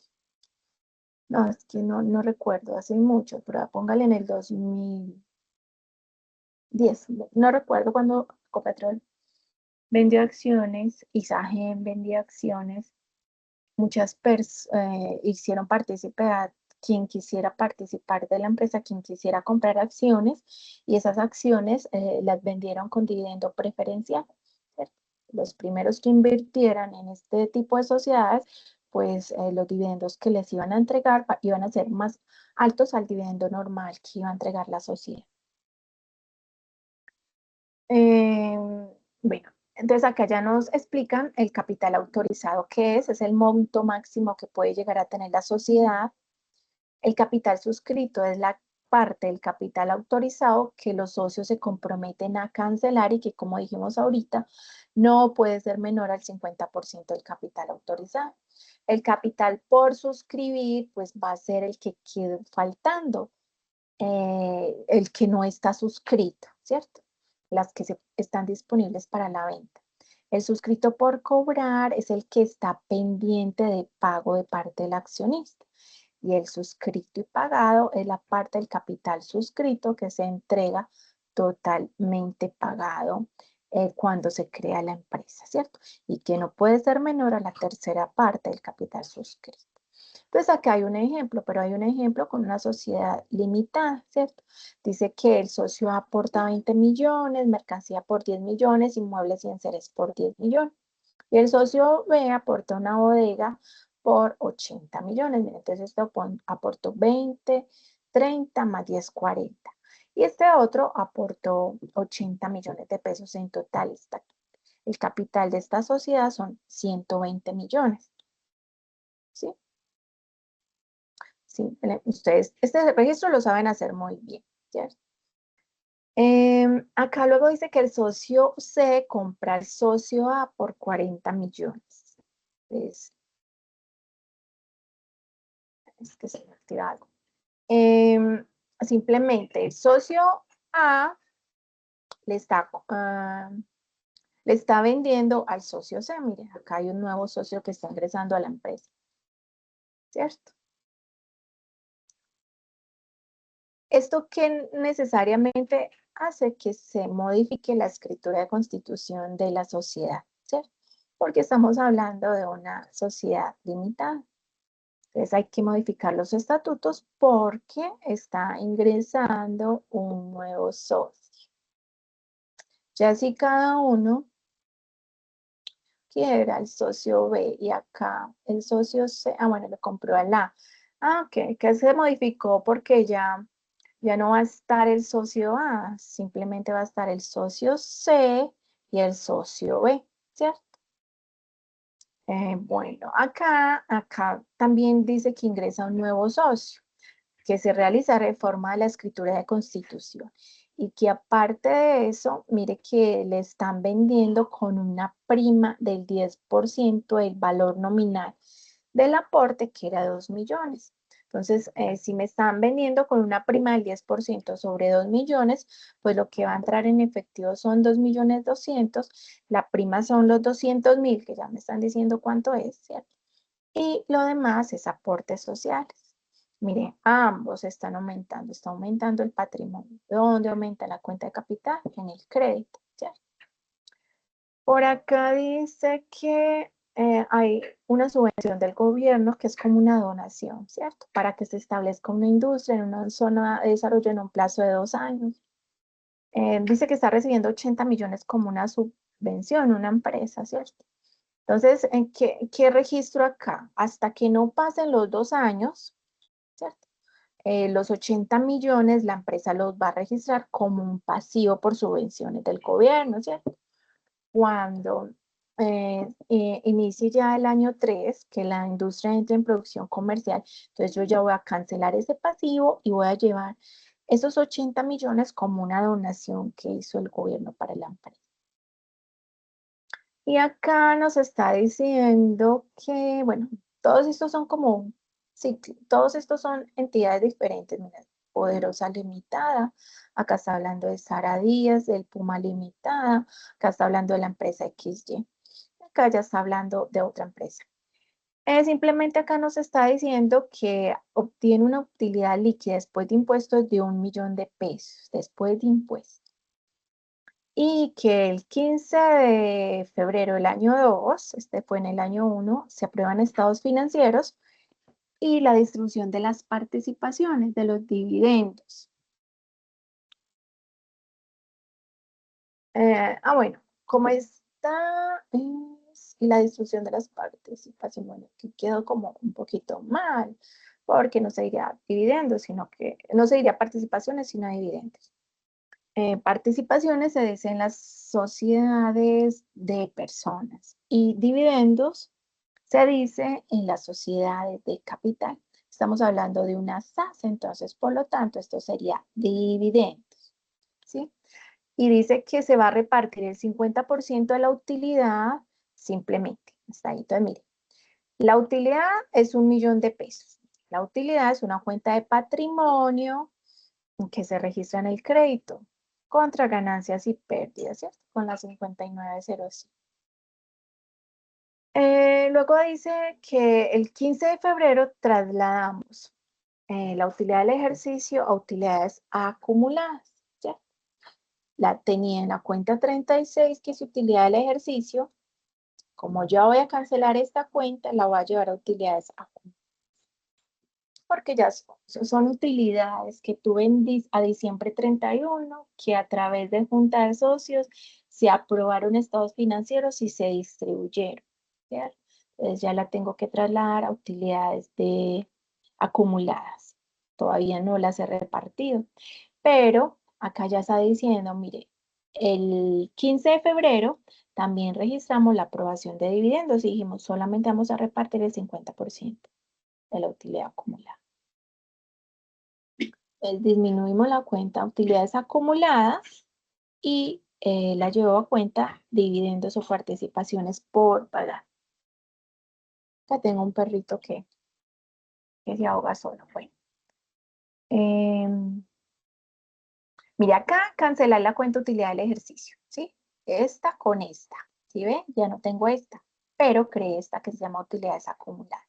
no, es que no recuerdo, hace mucho, pero póngale en el 2010, no recuerdo cuando Ecopetrol vendió acciones, Isagen vendía acciones, muchas hicieron participar quien quisiera participar de la empresa, quien quisiera comprar acciones, y esas acciones las vendieron con dividendo preferencial, ¿cierto? Los primeros que invirtieran en este tipo de sociedades, pues los dividendos que les iban a entregar iban a ser más altos al dividendo normal que iba a entregar la sociedad. Bueno, entonces acá ya nos explican el capital autorizado, que es el monto máximo que puede llegar a tener la sociedad. El capital suscrito es la parte del capital autorizado que los socios se comprometen a cancelar y que, como dijimos ahorita, no puede ser menor al 50% del capital autorizado. El capital por suscribir, pues va a ser el que quede faltando, el que no está suscrito, ¿cierto? Las que están disponibles para la venta. El suscrito por cobrar es el que está pendiente de pago de parte del accionista. Y el suscrito y pagado es la parte del capital suscrito que se entrega totalmente pagado cuando se crea la empresa, ¿cierto? Y que no puede ser menor a la tercera parte del capital suscrito. Entonces acá hay un ejemplo, pero hay un ejemplo con una sociedad limitada, ¿cierto? Dice que el socio aporta 20 millones, mercancía por 10 millones, inmuebles y enseres por 10 millones. Y el socio B aporta una bodega por 80 millones. Miren, entonces esto aportó 20, 30 más 10, 40. Y este otro aportó 80 millones de pesos en total. El capital de esta sociedad son 120 millones. ¿Sí? Sí, ustedes este registro lo saben hacer muy bien, ¿cierto? Acá luego dice que el socio C compra al socio A por 40 millones. Es que se me activa algo. Simplemente el socio A le está vendiendo al socio C. Mire, acá hay un nuevo socio que está ingresando a la empresa, ¿cierto? esto que necesariamente hace que se modifique la escritura de constitución de la sociedad, ¿cierto? Porque estamos hablando de una sociedad limitada. Entonces hay que modificar los estatutos porque está ingresando un nuevo socio. Ya si cada uno quiera el socio B y acá el socio C, bueno, le compró al A. Ok, que se modificó porque ya no va a estar el socio A, simplemente va a estar el socio C y el socio B, ¿cierto? Bueno, acá también dice que ingresa un nuevo socio, que se realiza reforma de la escritura de constitución y que aparte de eso, mire que le están vendiendo con una prima del 10% del valor nominal del aporte, que era 2 millones. Entonces, si me están vendiendo con una prima del 10% sobre 2 millones, pues lo que va a entrar en efectivo son 2.200.000, la prima son los 200.000, que ya me están diciendo cuánto es, ¿cierto? Y lo demás es aportes sociales. Mire, ambos están aumentando, está aumentando el patrimonio. ¿Dónde aumenta la cuenta de capital? En el crédito, ¿cierto? Por acá dice que hay una subvención del gobierno que es como una donación, ¿cierto? Para que se establezca una industria en una zona de desarrollo en un plazo de 2 años. Dice que está recibiendo 80 millones como una subvención, una empresa, ¿cierto? Entonces, ¿qué registro acá? Hasta que no pasen los 2 años, ¿cierto? Los 80 millones la empresa los va a registrar como un pasivo por subvenciones del gobierno, ¿cierto? Cuando inicie ya el año 3, que la industria entre en producción comercial, entonces yo ya voy a cancelar ese pasivo y voy a llevar esos 80 millones como una donación que hizo el gobierno para la empresa. Y acá nos está diciendo que, bueno, todos estos son como, sí, todos estos son entidades diferentes. Mira, Poderosa Limitada, acá está hablando de Sara Díaz, del Puma Limitada, acá está hablando de la empresa XY, acá ya está hablando de otra empresa. Simplemente acá nos está diciendo que obtiene una utilidad líquida después de impuestos de 1 millón de pesos, después de impuestos. Y que el 15 de febrero del año 2, este fue en el año 1, se aprueban estados financieros y la distribución de las participaciones, de los dividendos. Bueno, como está, y la distribución de las participaciones, bueno, aquí quedó como un poquito mal, porque no se diría dividendos, sino que, no se diría participaciones, sino dividendos. Participaciones se dice en las sociedades de personas y dividendos se dice en las sociedades de capital. Estamos hablando de una SAS, entonces, por lo tanto, esto sería dividendos, ¿sí? Y dice que se va a repartir el 50% de la utilidad simplemente. Hasta ahí, entonces, mire, la utilidad es 1 millón de pesos. La utilidad es una cuenta de patrimonio que se registra en el crédito contra ganancias y pérdidas, ¿cierto? Con la 5905. Luego dice que el 15 de febrero trasladamos la utilidad del ejercicio a utilidades acumuladas, ¿cierto? La tenía en la cuenta 36, que es utilidad del ejercicio. Como ya voy a cancelar esta cuenta, la voy a llevar a utilidades acumuladas. Porque ya son utilidades que tuve a diciembre 31, que a través de junta de socios se aprobaron estados financieros y se distribuyeron, ¿cierto? Entonces ya la tengo que trasladar a utilidades acumuladas. Todavía no las he repartido, pero acá ya está diciendo, mire, el 15 de febrero también registramos la aprobación de dividendos y dijimos solamente vamos a repartir el 50% de la utilidad acumulada. Disminuimos la cuenta utilidades acumuladas y la llevo a cuenta dividendos o participaciones por pagar. Acá tengo un perrito que se ahoga solo. Bueno. Mire acá, cancelar la cuenta utilidad del ejercicio, ¿sí? Esta con esta, ¿sí ve? Ya no tengo esta, pero creé esta que se llama utilidades acumuladas.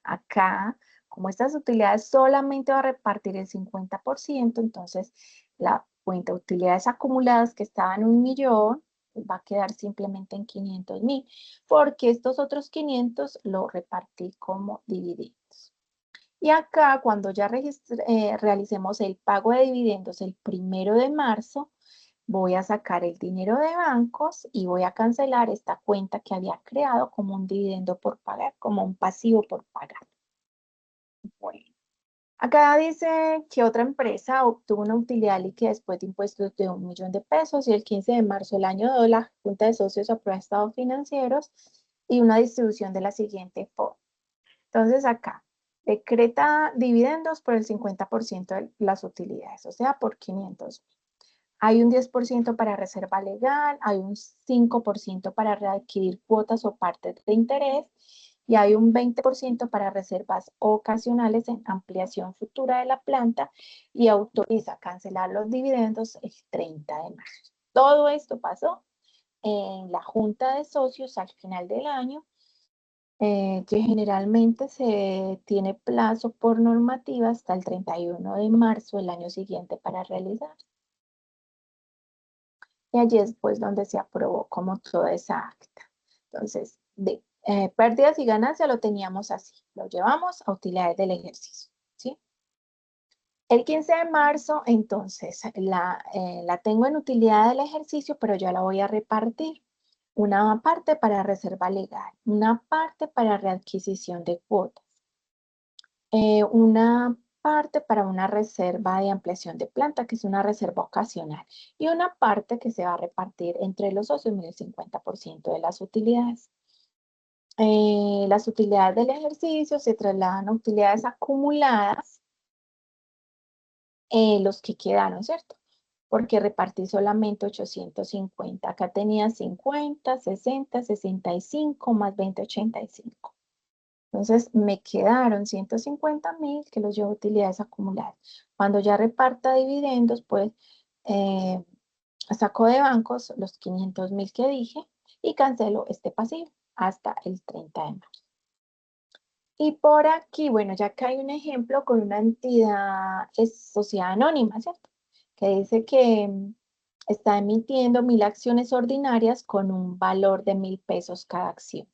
Acá, como estas utilidades solamente va a repartir el 50%, entonces la cuenta de utilidades acumuladas que estaba en 1.000.000 va a quedar simplemente en 500.000, porque estos otros 500 lo repartí como dividendos. Y acá, cuando ya realicemos el pago de dividendos el 1 de marzo, voy a sacar el dinero de bancos y voy a cancelar esta cuenta que había creado como un dividendo por pagar, como un pasivo por pagar. Bueno, acá dice que otra empresa obtuvo una utilidad líquida después de impuestos de 1.000.000 de pesos y el 15 de marzo del año 2 la Junta de Socios aprueba estados financieros y una distribución de la siguiente forma. Entonces acá, decreta dividendos por el 50% de las utilidades, o sea, por 500.000. Hay un 10% para reserva legal, hay un 5% para readquirir cuotas o partes de interés y hay un 20% para reservas ocasionales en ampliación futura de la planta y autoriza cancelar los dividendos el 30 de marzo. Todo esto pasó en la Junta de Socios al final del año, que generalmente se tiene plazo por normativa hasta el 31 de marzo del año siguiente para realizar. Y allí es pues donde se aprobó como toda esa acta. Entonces, de pérdidas y ganancias lo teníamos así, lo llevamos a utilidades del ejercicio, ¿sí? El 15 de marzo, entonces, la tengo en utilidad del ejercicio, pero ya la voy a repartir. Una parte para reserva legal, una parte para readquisición de cuotas, una parte para una reserva de ampliación de planta, que es una reserva ocasional, y una parte que se va a repartir entre los socios, el 50% de las utilidades. Las utilidades del ejercicio se trasladan a utilidades acumuladas, los que quedaron, ¿cierto? Porque repartí solamente 850. Acá tenía 50, 60, 65, más 20, 85. Entonces, me quedaron 150.000 que los llevo a utilidades acumuladas. Cuando ya reparta dividendos, pues, saco de bancos los 500.000 que dije y cancelo este pasivo hasta el 30 de marzo. Y por aquí, bueno, ya acá hay un ejemplo con una entidad, es sociedad anónima, ¿cierto? Que dice que está emitiendo 1.000 acciones ordinarias con un valor de 1.000 pesos cada acción.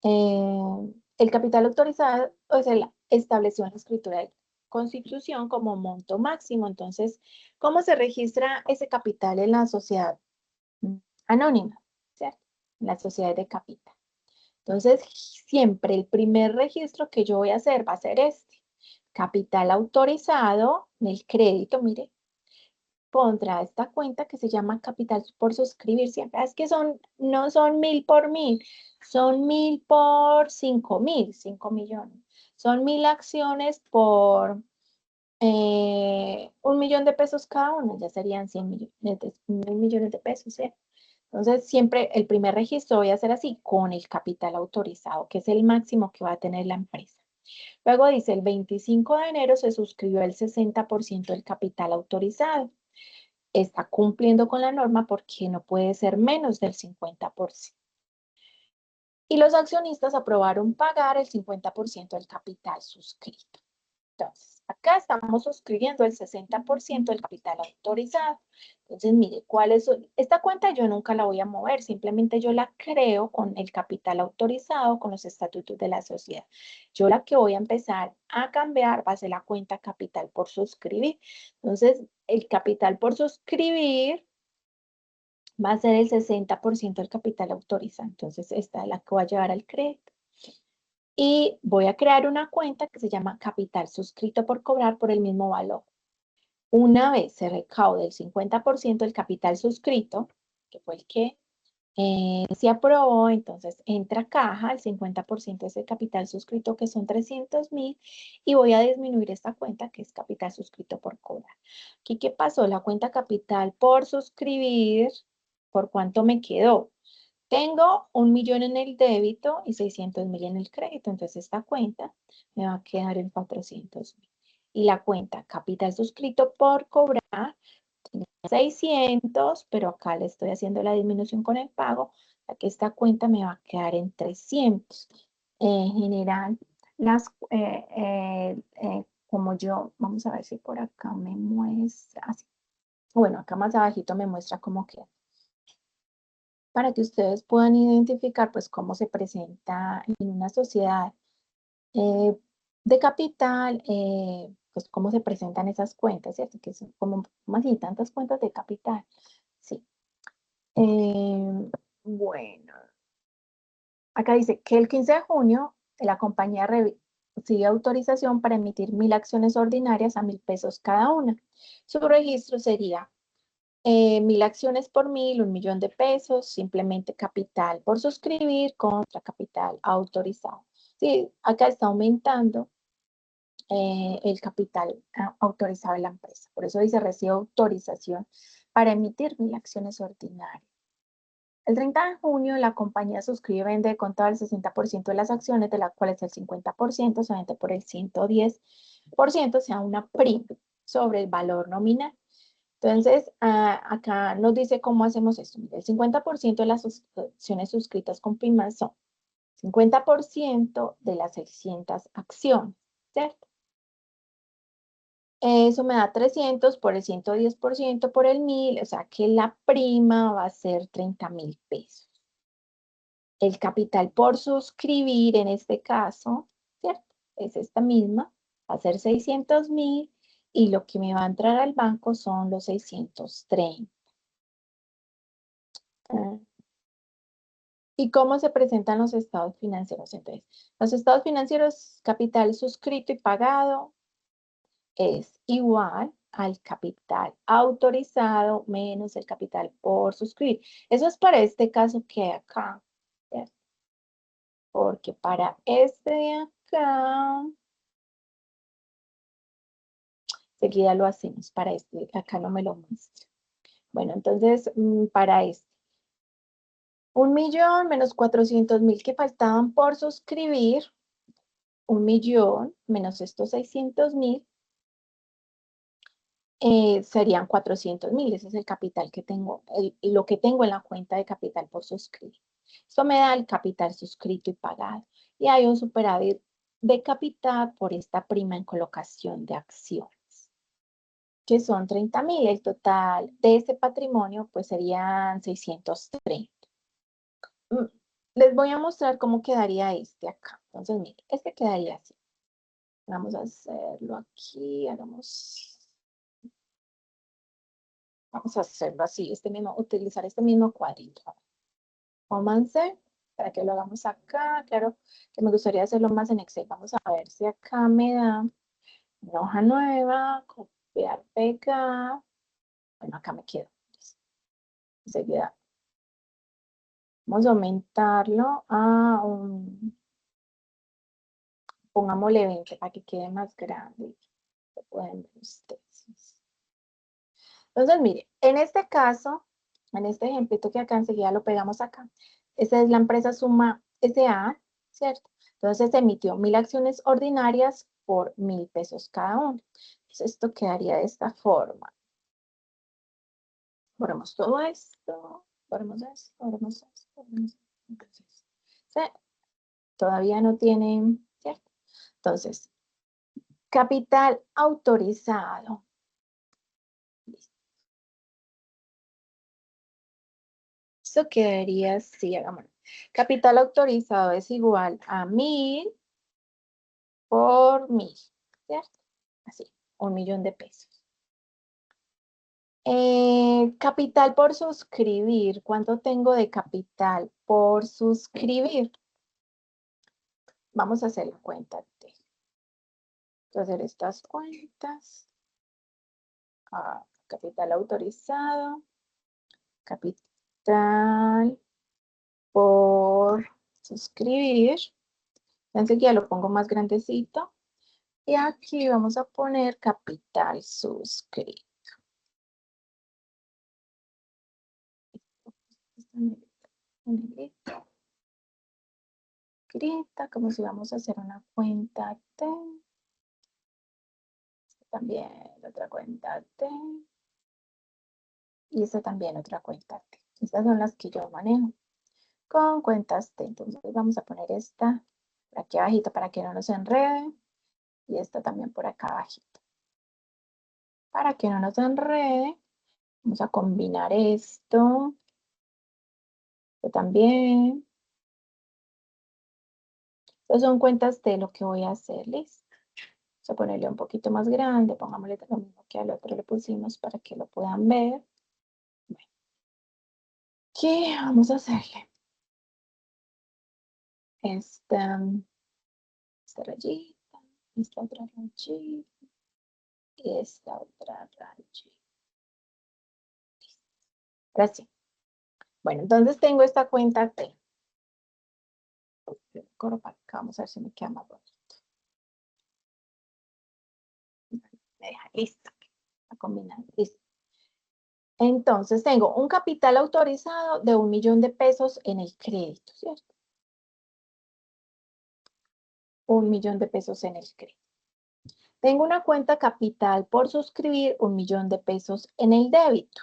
El capital autorizado, o sea, estableció en la escritura de constitución como monto máximo. Entonces, ¿cómo se registra ese capital en la sociedad anónima? ¿Cierto? En la sociedad de capital. Entonces, siempre el primer registro que yo voy a hacer va a ser este. Capital autorizado, el crédito, mire, contra esta cuenta que se llama capital por suscribir. Siempre es que no son 1.000 por 1.000, son 1.000 por 5.000, 5 millones. Son 1.000 acciones por 1.000.000 de pesos cada una, ya serían 1.000 millones de pesos, ¿sí? Entonces, siempre el primer registro voy a hacer así, con el capital autorizado, que es el máximo que va a tener la empresa. Luego dice, el 25 de enero se suscribió el 60% del capital autorizado. Está cumpliendo con la norma porque no puede ser menos del 50%. Y los accionistas aprobaron pagar el 50% del capital suscrito. Entonces, acá estamos suscribiendo el 60% del capital autorizado. Entonces, mire, esta cuenta yo nunca la voy a mover, simplemente yo la creo con el capital autorizado, con los estatutos de la sociedad. Yo la que voy a empezar a cambiar va a ser la cuenta capital por suscribir. Entonces, el capital por suscribir va a ser el 60% del capital autorizado. Entonces, esta es la que voy a llevar al crédito. Y voy a crear una cuenta que se llama capital suscrito por cobrar por el mismo valor. Una vez se recaude el 50% del capital suscrito, que fue el que se aprobó, entonces entra a caja el 50% de ese capital suscrito, que son 300.000, y voy a disminuir esta cuenta, que es capital suscrito por cobrar. Aquí, ¿qué pasó? La cuenta capital por suscribir, ¿por cuánto me quedó? Tengo 1.000.000 en el débito y 600.000 en el crédito, entonces esta cuenta me va a quedar en 400.000. Y la cuenta capital suscrito por cobrar, 600, pero acá le estoy haciendo la disminución con el pago, ya que esta cuenta me va a quedar en 300. En general, como yo, vamos a ver si por acá me muestra, así. Bueno, acá más abajito me muestra cómo queda. Para que ustedes puedan identificar pues cómo se presenta en una sociedad de capital, pues cómo se presentan esas cuentas, ¿cierto? Que son como así tantas cuentas de capital, sí. Bueno, acá dice que el 15 de junio la compañía recibe autorización para emitir 1.000 acciones ordinarias a 1.000 pesos cada una. Su registro sería 1.000 acciones por 1.000, 1.000.000 de pesos, simplemente capital por suscribir contra capital autorizado. Sí, acá está aumentando el capital autorizado de la empresa. Por eso dice recibe autorización para emitir 1.000 acciones ordinarias. El 30 de junio la compañía suscribe y vende de contado el 60% de las acciones, de las cuales el 50% se vende por el 110%, o sea, una prima sobre el valor nominal. Entonces, acá nos dice cómo hacemos esto. El 50% de las acciones suscritas con primas son 50% de las 600 acciones, ¿cierto? Eso me da 300 por el 110% por el 1.000, o sea que la prima va a ser 30.000 pesos. El capital por suscribir en este caso, ¿cierto? Es esta misma, va a ser 600.000 y lo que me va a entrar al banco son los 630. ¿Y cómo se presentan los estados financieros? Entonces, los estados financieros, capital suscrito y pagado es igual al capital autorizado menos el capital por suscribir. Eso es para este caso que acá, ¿cierto? Porque para este de acá, seguida lo hacemos. Para este, acá no me lo muestra. Bueno, entonces, para este. 1.000.000 menos 400.000 que faltaban por suscribir, 1.000.000 menos estos 600.000, serían 400.000. Ese es el capital que tengo, lo que tengo en la cuenta de capital por suscribir. Esto me da el capital suscrito y pagado. Y hay un superávit de capital por esta prima en colocación de acciones, que son 30.000. El total de ese patrimonio pues serían 630. Les voy a mostrar cómo quedaría este acá. Entonces, mire, este quedaría así. Vamos a hacerlo aquí, vamos a hacerlo así, utilizar este mismo cuadrito. Pónganse para que lo hagamos acá. Claro que me gustaría hacerlo más en Excel. Vamos a ver si acá me da una hoja nueva, copiar, pegar. Bueno, acá me quedo. Enseguida vamos a aumentarlo a pongámosle 20 para que quede más grande. Lo pueden ver ustedes. Entonces, mire, en este caso, en este ejemplito que acá enseguida lo pegamos acá, esa es la empresa Suma S.A., ¿cierto? Entonces, emitió 1.000 acciones ordinarias por 1.000 pesos cada una. Entonces, esto quedaría de esta forma. Borramos todo esto, borramos esto, borramos esto, borramos esto. Entonces, ¿sí? Todavía no tienen, ¿cierto? Entonces, capital autorizado. Esto quedaría así, hagámoslo. Capital autorizado es igual a 1.000 por 1.000, ¿cierto? Así, 1.000.000 de pesos. Capital por suscribir. ¿Cuánto tengo de capital por suscribir? Vamos a hacer la cuenta. Voy a hacer estas cuentas. Capital autorizado. Capital por suscribir. Enseguida lo pongo más grandecito. Y aquí vamos a poner capital suscrito. Grita, como si vamos a hacer una cuenta T. También otra cuenta T. Y esta también otra cuenta T. Estas son las que yo manejo con cuentas T. Entonces vamos a poner esta por aquí abajito para que no nos enrede. Y esta también por acá abajito. Para que no nos enrede, vamos a combinar esto. Esto también. Estas son cuentas de lo que voy a hacer, ¿listo? Vamos a ponerle un poquito más grande, pongámosle lo mismo que al otro le pusimos para que lo puedan ver. Bueno. ¿Qué vamos a hacerle? Esta rayita, esta otra rayita y esta otra rayita. Ahora sí. Bueno, entonces tengo esta cuenta T. Corro para acá, vamos a ver si me queda más bonito. Me deja listo. A combinar, listo. Entonces tengo un capital autorizado de 1 millón de pesos en el crédito, ¿cierto? 1 millón de pesos en el crédito. Tengo una cuenta capital por suscribir 1 millón de pesos en el débito.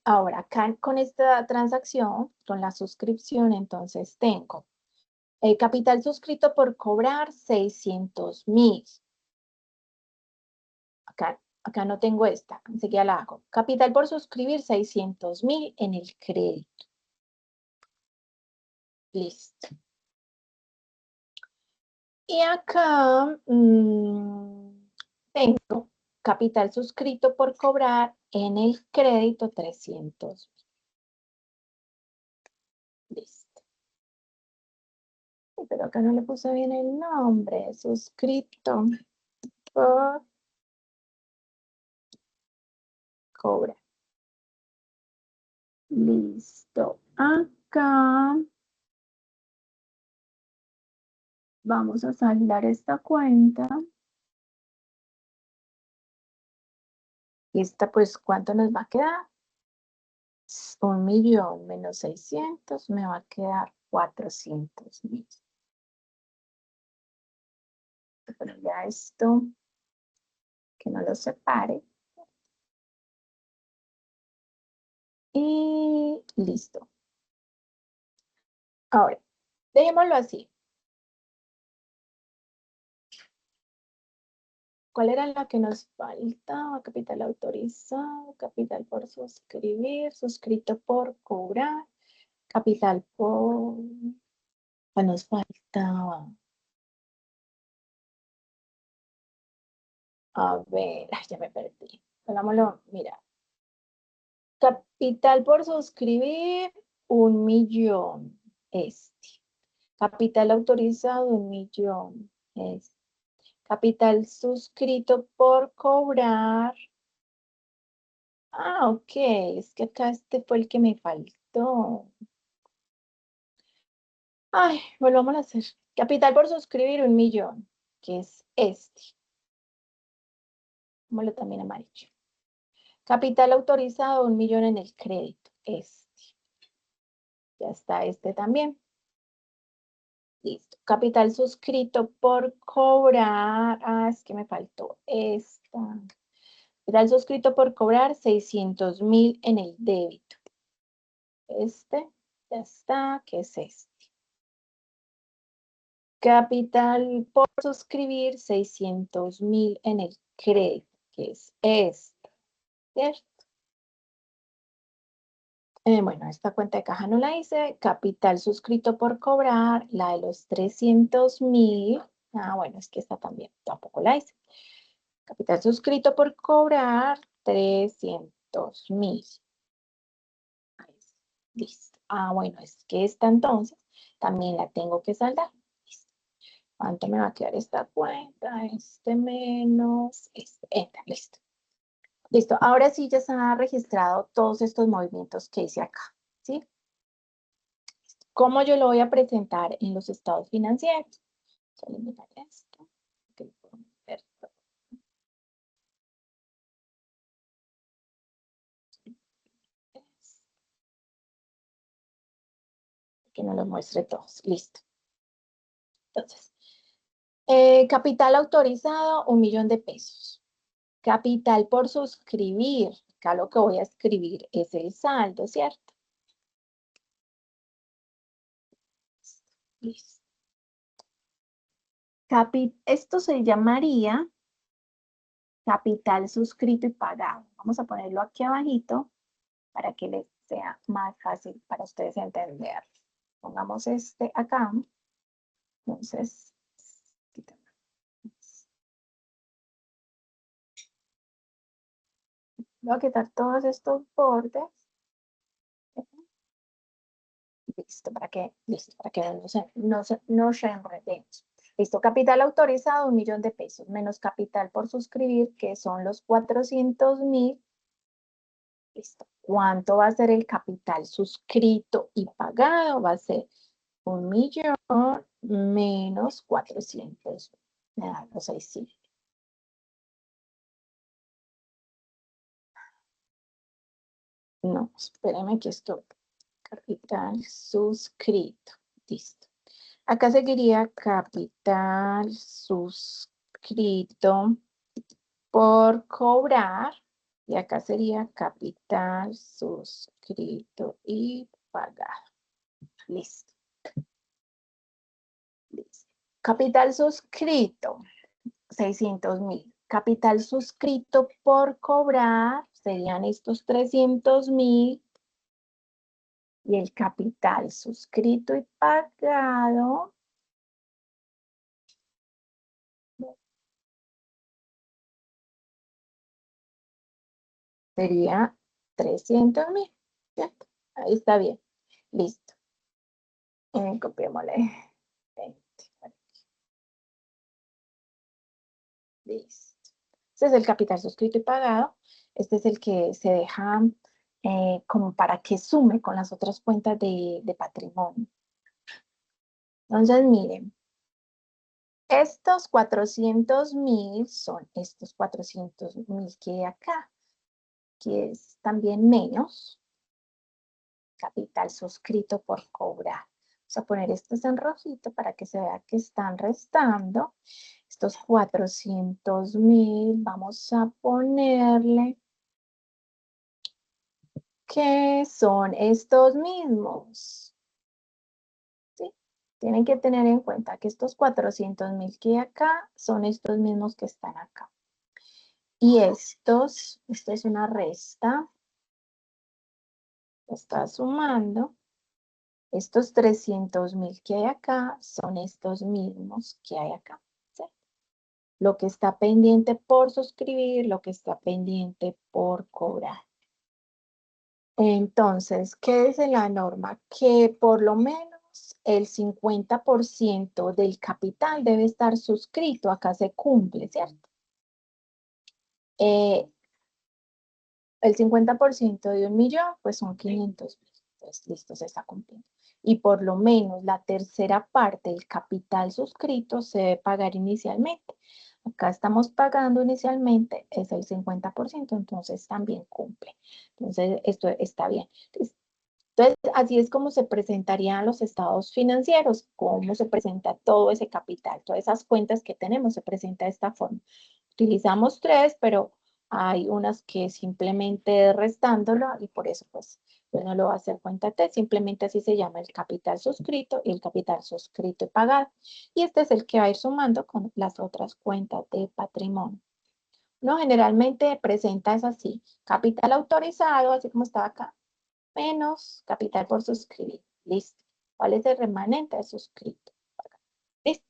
Ahora, acá con esta transacción, con la suscripción, entonces tengo el capital suscrito por cobrar 600,000. Acá no tengo esta, enseguida la hago. Capital por suscribir 600,000 en el crédito. Listo. Y acá tengo capital suscrito por cobrar en el crédito 300,000. Listo. Pero acá no le puse bien el nombre. Suscrito por cobrar. Listo. Acá vamos a saldar esta cuenta. Y esta, pues, ¿cuánto nos va a quedar? 1 millón menos 600, me va a quedar 400,000. Pero ya esto, que no lo separe. Y listo. Ahora, dejémoslo así. ¿Cuál era la que nos faltaba? Capital autorizado, capital por suscribir, suscrito por cobrar, capital por... ¿Cuál nos faltaba? A ver, ay, ya me perdí. Hagámoslo, mira. Capital por suscribir, 1 millón. Capital autorizado, 1 millón. Capital suscrito por cobrar. Ah, ok. Es que acá este fue el que me faltó. Ay, volvamos a hacer. Capital por suscribir, 1 millón. Que es este. Póngalo también amarillo. Capital autorizado, 1 millón en el crédito. Ya está este también. Listo. Capital suscrito por cobrar. Ah, es que me faltó esta. Capital suscrito por cobrar 600,000 en el débito. Ya está, que es este. Capital por suscribir 600,000 en el crédito, que es este. ¿Cierto? Bueno, esta cuenta de caja no la hice. Capital suscrito por cobrar, la de los 300,000. Ah, bueno, es que esta también tampoco la hice. Capital suscrito por cobrar, 300,000. Listo. Ah, bueno, es que esta entonces también la tengo que saldar. Listo. ¿Cuánto me va a quedar esta cuenta? Este menos este. Listo. Listo. Ahora sí ya se han registrado todos estos movimientos que hice acá. ¿Sí? ¿Cómo yo lo voy a presentar en los estados financieros? Voy a eliminar esto. Que no los muestre todos. Listo. Entonces, capital autorizado, 1 millón de pesos. Capital por suscribir. Acá lo que voy a escribir es el saldo, ¿cierto? Listo. Esto se llamaría capital suscrito y pagado. Vamos a ponerlo aquí abajito para que les sea más fácil para ustedes entender. Pongamos este acá. Entonces, voy a quitar todos estos bordes. Listo, para que no se enredemos. Listo, capital autorizado, 1.000.000 de pesos, menos capital por suscribir, que son los 400.000. Listo. ¿Cuánto va a ser el capital suscrito y pagado? Va a ser 1.000.000 menos 400. Me da los 600. No, espérame que esto. Capital suscrito. Listo. Acá seguiría capital suscrito por cobrar. Y acá sería capital suscrito y pagado. Listo. Listo. Capital suscrito, 600.000. Capital suscrito por cobrar serían estos 300.000. Y el capital suscrito y pagado sería 300.000. ¿Cierto? Ahí está bien. Listo. Copiémosle 20. Listo. Este es el capital suscrito y pagado. Este es el que se deja como para que sume con las otras cuentas de patrimonio. Entonces, miren, estos 400.000 son estos 400.000 que hay acá, que es también menos capital suscrito por cobrar. Vamos a poner estos en rojito para que se vea que están restando. Estos 400.000, vamos a ponerle que son estos mismos. ¿Sí? Tienen que tener en cuenta que estos 400.000 que hay acá son estos mismos que están acá. Y esto es una resta. Está sumando. Estos 300.000 que hay acá son estos mismos que hay acá. ¿Sí? Lo que está pendiente por suscribir, lo que está pendiente por cobrar. Entonces, ¿qué dice la norma? Que por lo menos el 50% del capital debe estar suscrito. Acá se cumple, ¿cierto? El 50% de 1.000.000, pues son 500.000. Entonces, listo, se está cumpliendo. Y por lo menos la tercera parte del capital suscrito se debe pagar inicialmente. Acá estamos pagando inicialmente, es el 50%, entonces también cumple. Entonces, esto está bien. Entonces, así es como se presentarían los estados financieros, cómo se presenta todo ese capital, todas esas cuentas que tenemos, se presenta de esta forma. Utilizamos 3, pero hay unas que simplemente restándolo y por eso pues yo no lo voy a hacer cuenta T, simplemente así se llama el capital suscrito y el capital suscrito y pagado. Y este es el que va a ir sumando con las otras cuentas de patrimonio. No, generalmente presenta es así, capital autorizado, así como estaba acá, menos capital por suscribir. Listo. ¿Cuál es el remanente de suscrito? Listo.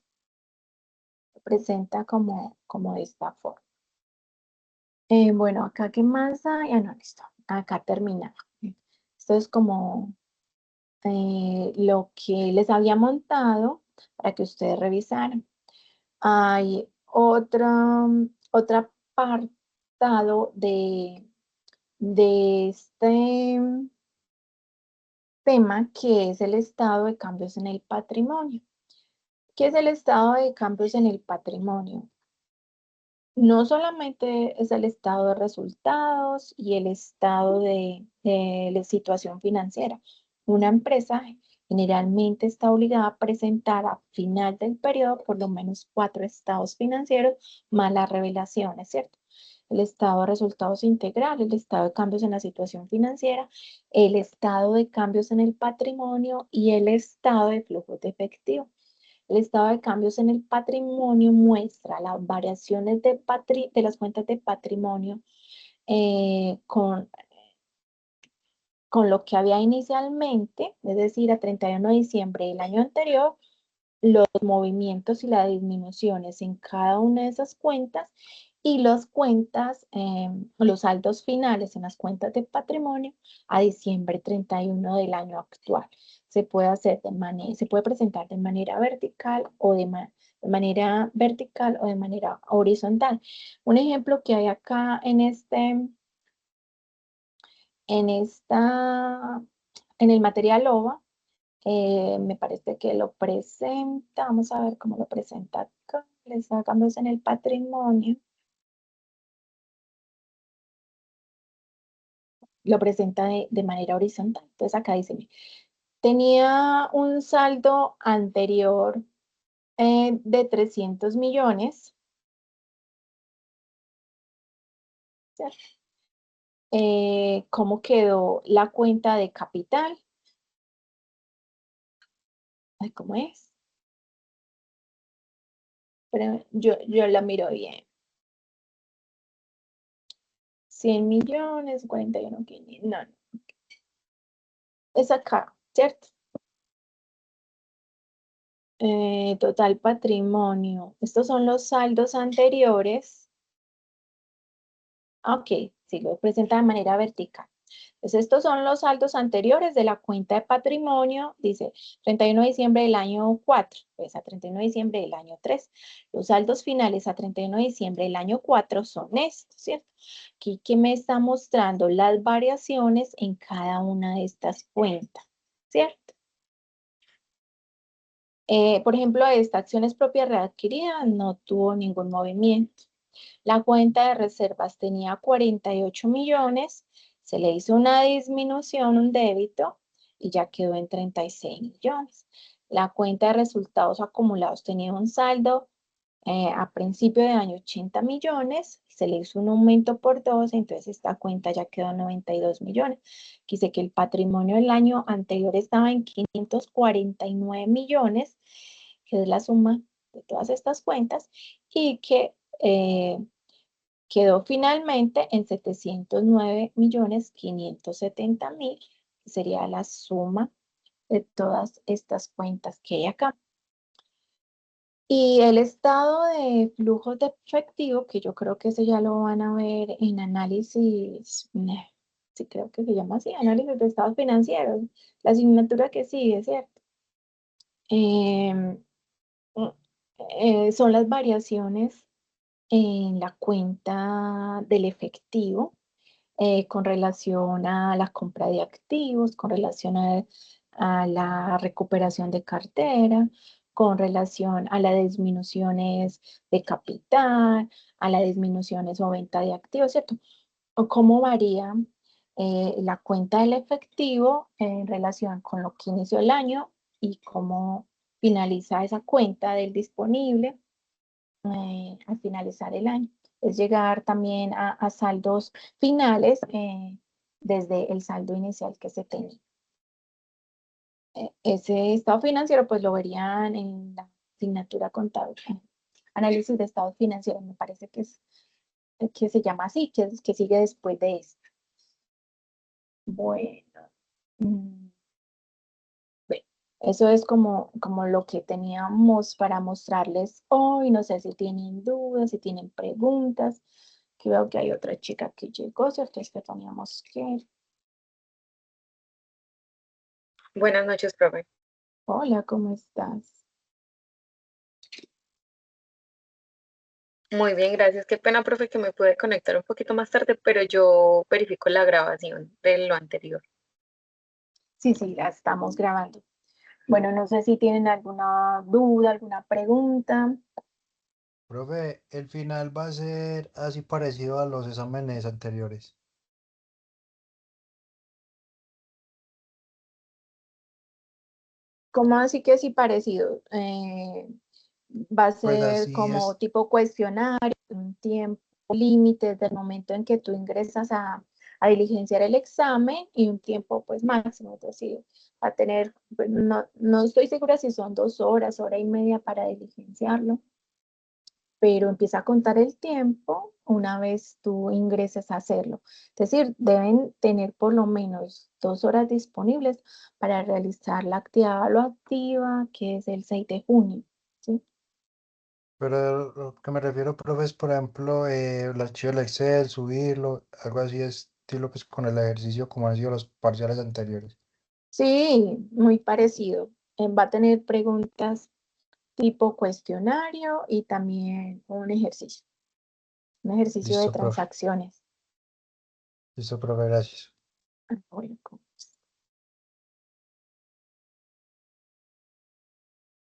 Se presenta como de esta forma. Bueno, acá, ¿qué más hay? Ah, no, listo. Acá termina. Esto es como lo que les había montado para que ustedes revisaran. Hay otro apartado de este tema que es el estado de cambios en el patrimonio. ¿Qué es el estado de cambios en el patrimonio? No solamente es el estado de resultados y el estado de la situación financiera. Una empresa generalmente está obligada a presentar a final del periodo por lo menos 4 estados financieros más las revelaciones, ¿cierto? el estado de resultados integral, el estado de cambios en la situación financiera, el estado de cambios en el patrimonio y el estado de flujos de efectivo. El estado de cambios en el patrimonio muestra las variaciones de las cuentas de patrimonio con lo que había inicialmente, es decir, a 31 de diciembre del año anterior, los movimientos y las disminuciones en cada una de esas cuentas y los saldos finales en las cuentas de patrimonio a diciembre 31 del año actual. Se puede presentar de manera vertical o de manera horizontal. Un ejemplo que hay acá en el material OVA, me parece que lo presenta, vamos a ver cómo lo presenta acá, les cambios en el patrimonio. Lo presenta de manera horizontal. Entonces acá dice, tenía un saldo anterior de 300 millones. ¿Cómo quedó la cuenta de capital? Ay, ¿cómo es? Pero yo la miro bien. 100 millones, 41, 500, no. Es acá, ¿cierto? Total patrimonio. Estos son los saldos anteriores. Ok, sí, lo presenta de manera vertical. Entonces, estos son los saldos anteriores de la cuenta de patrimonio, dice 31 de diciembre del año 4, pues a 31 de diciembre del año 3. Los saldos finales a 31 de diciembre del año 4 son estos, ¿cierto? Aquí que me está mostrando las variaciones en cada una de estas cuentas, ¿cierto? Por ejemplo, esta acciones propias readquiridas no tuvo ningún movimiento. La cuenta de reservas tenía 48 millones, se le hizo una disminución, un débito, y ya quedó en 36 millones. La cuenta de resultados acumulados tenía un saldo a principio de año 80 millones, se le hizo un aumento por 12, entonces esta cuenta ya quedó en 92 millones. Quise que el patrimonio del año anterior estaba en 549 millones, que es la suma de todas estas cuentas, y que quedó finalmente en 709.570.000, que sería la suma de todas estas cuentas que hay acá. Y el estado de flujos de efectivo, que yo creo que ese ya lo van a ver en análisis, sí creo que se llama así, análisis de estados financieros, la asignatura que sigue, ¿cierto? Em, son las variaciones en la cuenta del efectivo con relación a la compra de activos, con relación a la recuperación de cartera, con relación a las disminuciones de capital, a las disminuciones o venta de activos, ¿cierto? O cómo varía la cuenta del efectivo en relación con lo que inició el año y cómo finaliza esa cuenta del disponible al finalizar el año. Es llegar también a saldos finales desde el saldo inicial que se tenía. Ese estado financiero pues lo verían en la asignatura contable. Análisis de estados financieros, me parece que se llama así, que sigue después de esto. Bueno. Bueno, eso es como lo que teníamos para mostrarles hoy. No sé si tienen dudas, si tienen preguntas. Aquí veo que hay otra chica que llegó, ¿cierto? Es que teníamos que... Buenas noches, profe. Hola, ¿cómo estás? Muy bien, gracias. Qué pena, profe, que me pude conectar un poquito más tarde, pero yo verifico la grabación de lo anterior. Sí, la estamos grabando. Bueno, no sé si tienen alguna duda, alguna pregunta. Profe, el final va a ser así parecido a los exámenes anteriores. ¿Cómo así que sí parecido? Va a Pues ser así como es. tipo cuestionario, un tiempo límite desde el momento en que tú ingresas a diligenciar el examen y un tiempo pues máximo, es decir, va a tener, pues, no estoy segura si son 2 horas, hora y media para diligenciarlo, pero empieza a contar el tiempo una vez tú ingreses a hacerlo. Es decir, deben tener por lo menos 2 horas disponibles para realizar la actividad evaluativa, que es el 6 de junio, ¿sí? Pero lo que me refiero, profe, es por ejemplo el archivo del Excel, subirlo, algo así estilo pues con el ejercicio como han sido los parciales anteriores. Sí, muy parecido. Va a tener preguntas tipo cuestionario y también un ejercicio de Listo, profe. transacciones. Listo, profe, gracias. Bueno,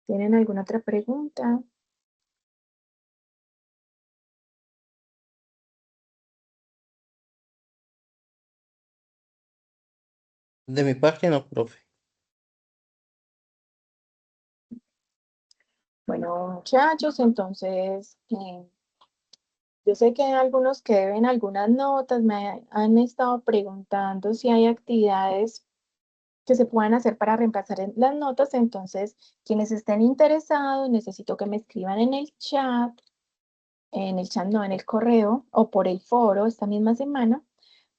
¿tienen alguna otra pregunta? De mi parte no, profe. Bueno, muchachos, entonces, yo sé que hay algunos que deben algunas notas, me han estado preguntando si hay actividades que se puedan hacer para reemplazar las notas, entonces, quienes estén interesados, necesito que me escriban en el chat, no, en el correo o por el foro esta misma semana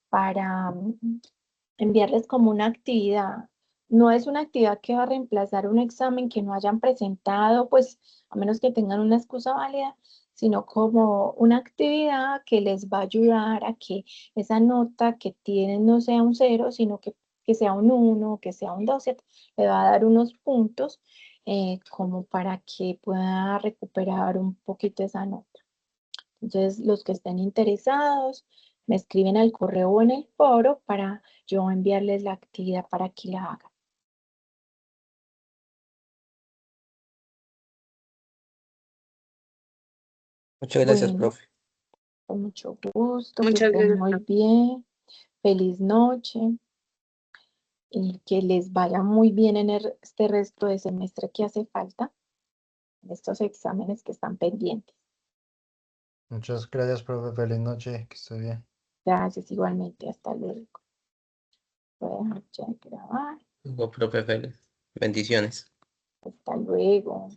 para enviarles como una actividad. No es una actividad que va a reemplazar un examen que no hayan presentado, pues a menos que tengan una excusa válida, sino como una actividad que les va a ayudar a que esa nota que tienen no sea un 0, sino que sea un 1, que sea un 2, ¿cierto? Le va a dar unos puntos como para que pueda recuperar un poquito esa nota. Entonces, los que estén interesados, me escriben al correo o en el foro para yo enviarles la actividad para que la hagan. Muchas gracias, Bueno, profe. con mucho gusto, que Muchas estén gracias, muy profe. bien. Feliz noche y que les vaya muy bien en este resto de semestre que hace falta, en estos exámenes que están pendientes. Muchas gracias, profe. Feliz noche, que esté bien. Gracias igualmente. Hasta luego. Voy a dejar ya de grabar. Profe Félix. Bendiciones. Hasta luego.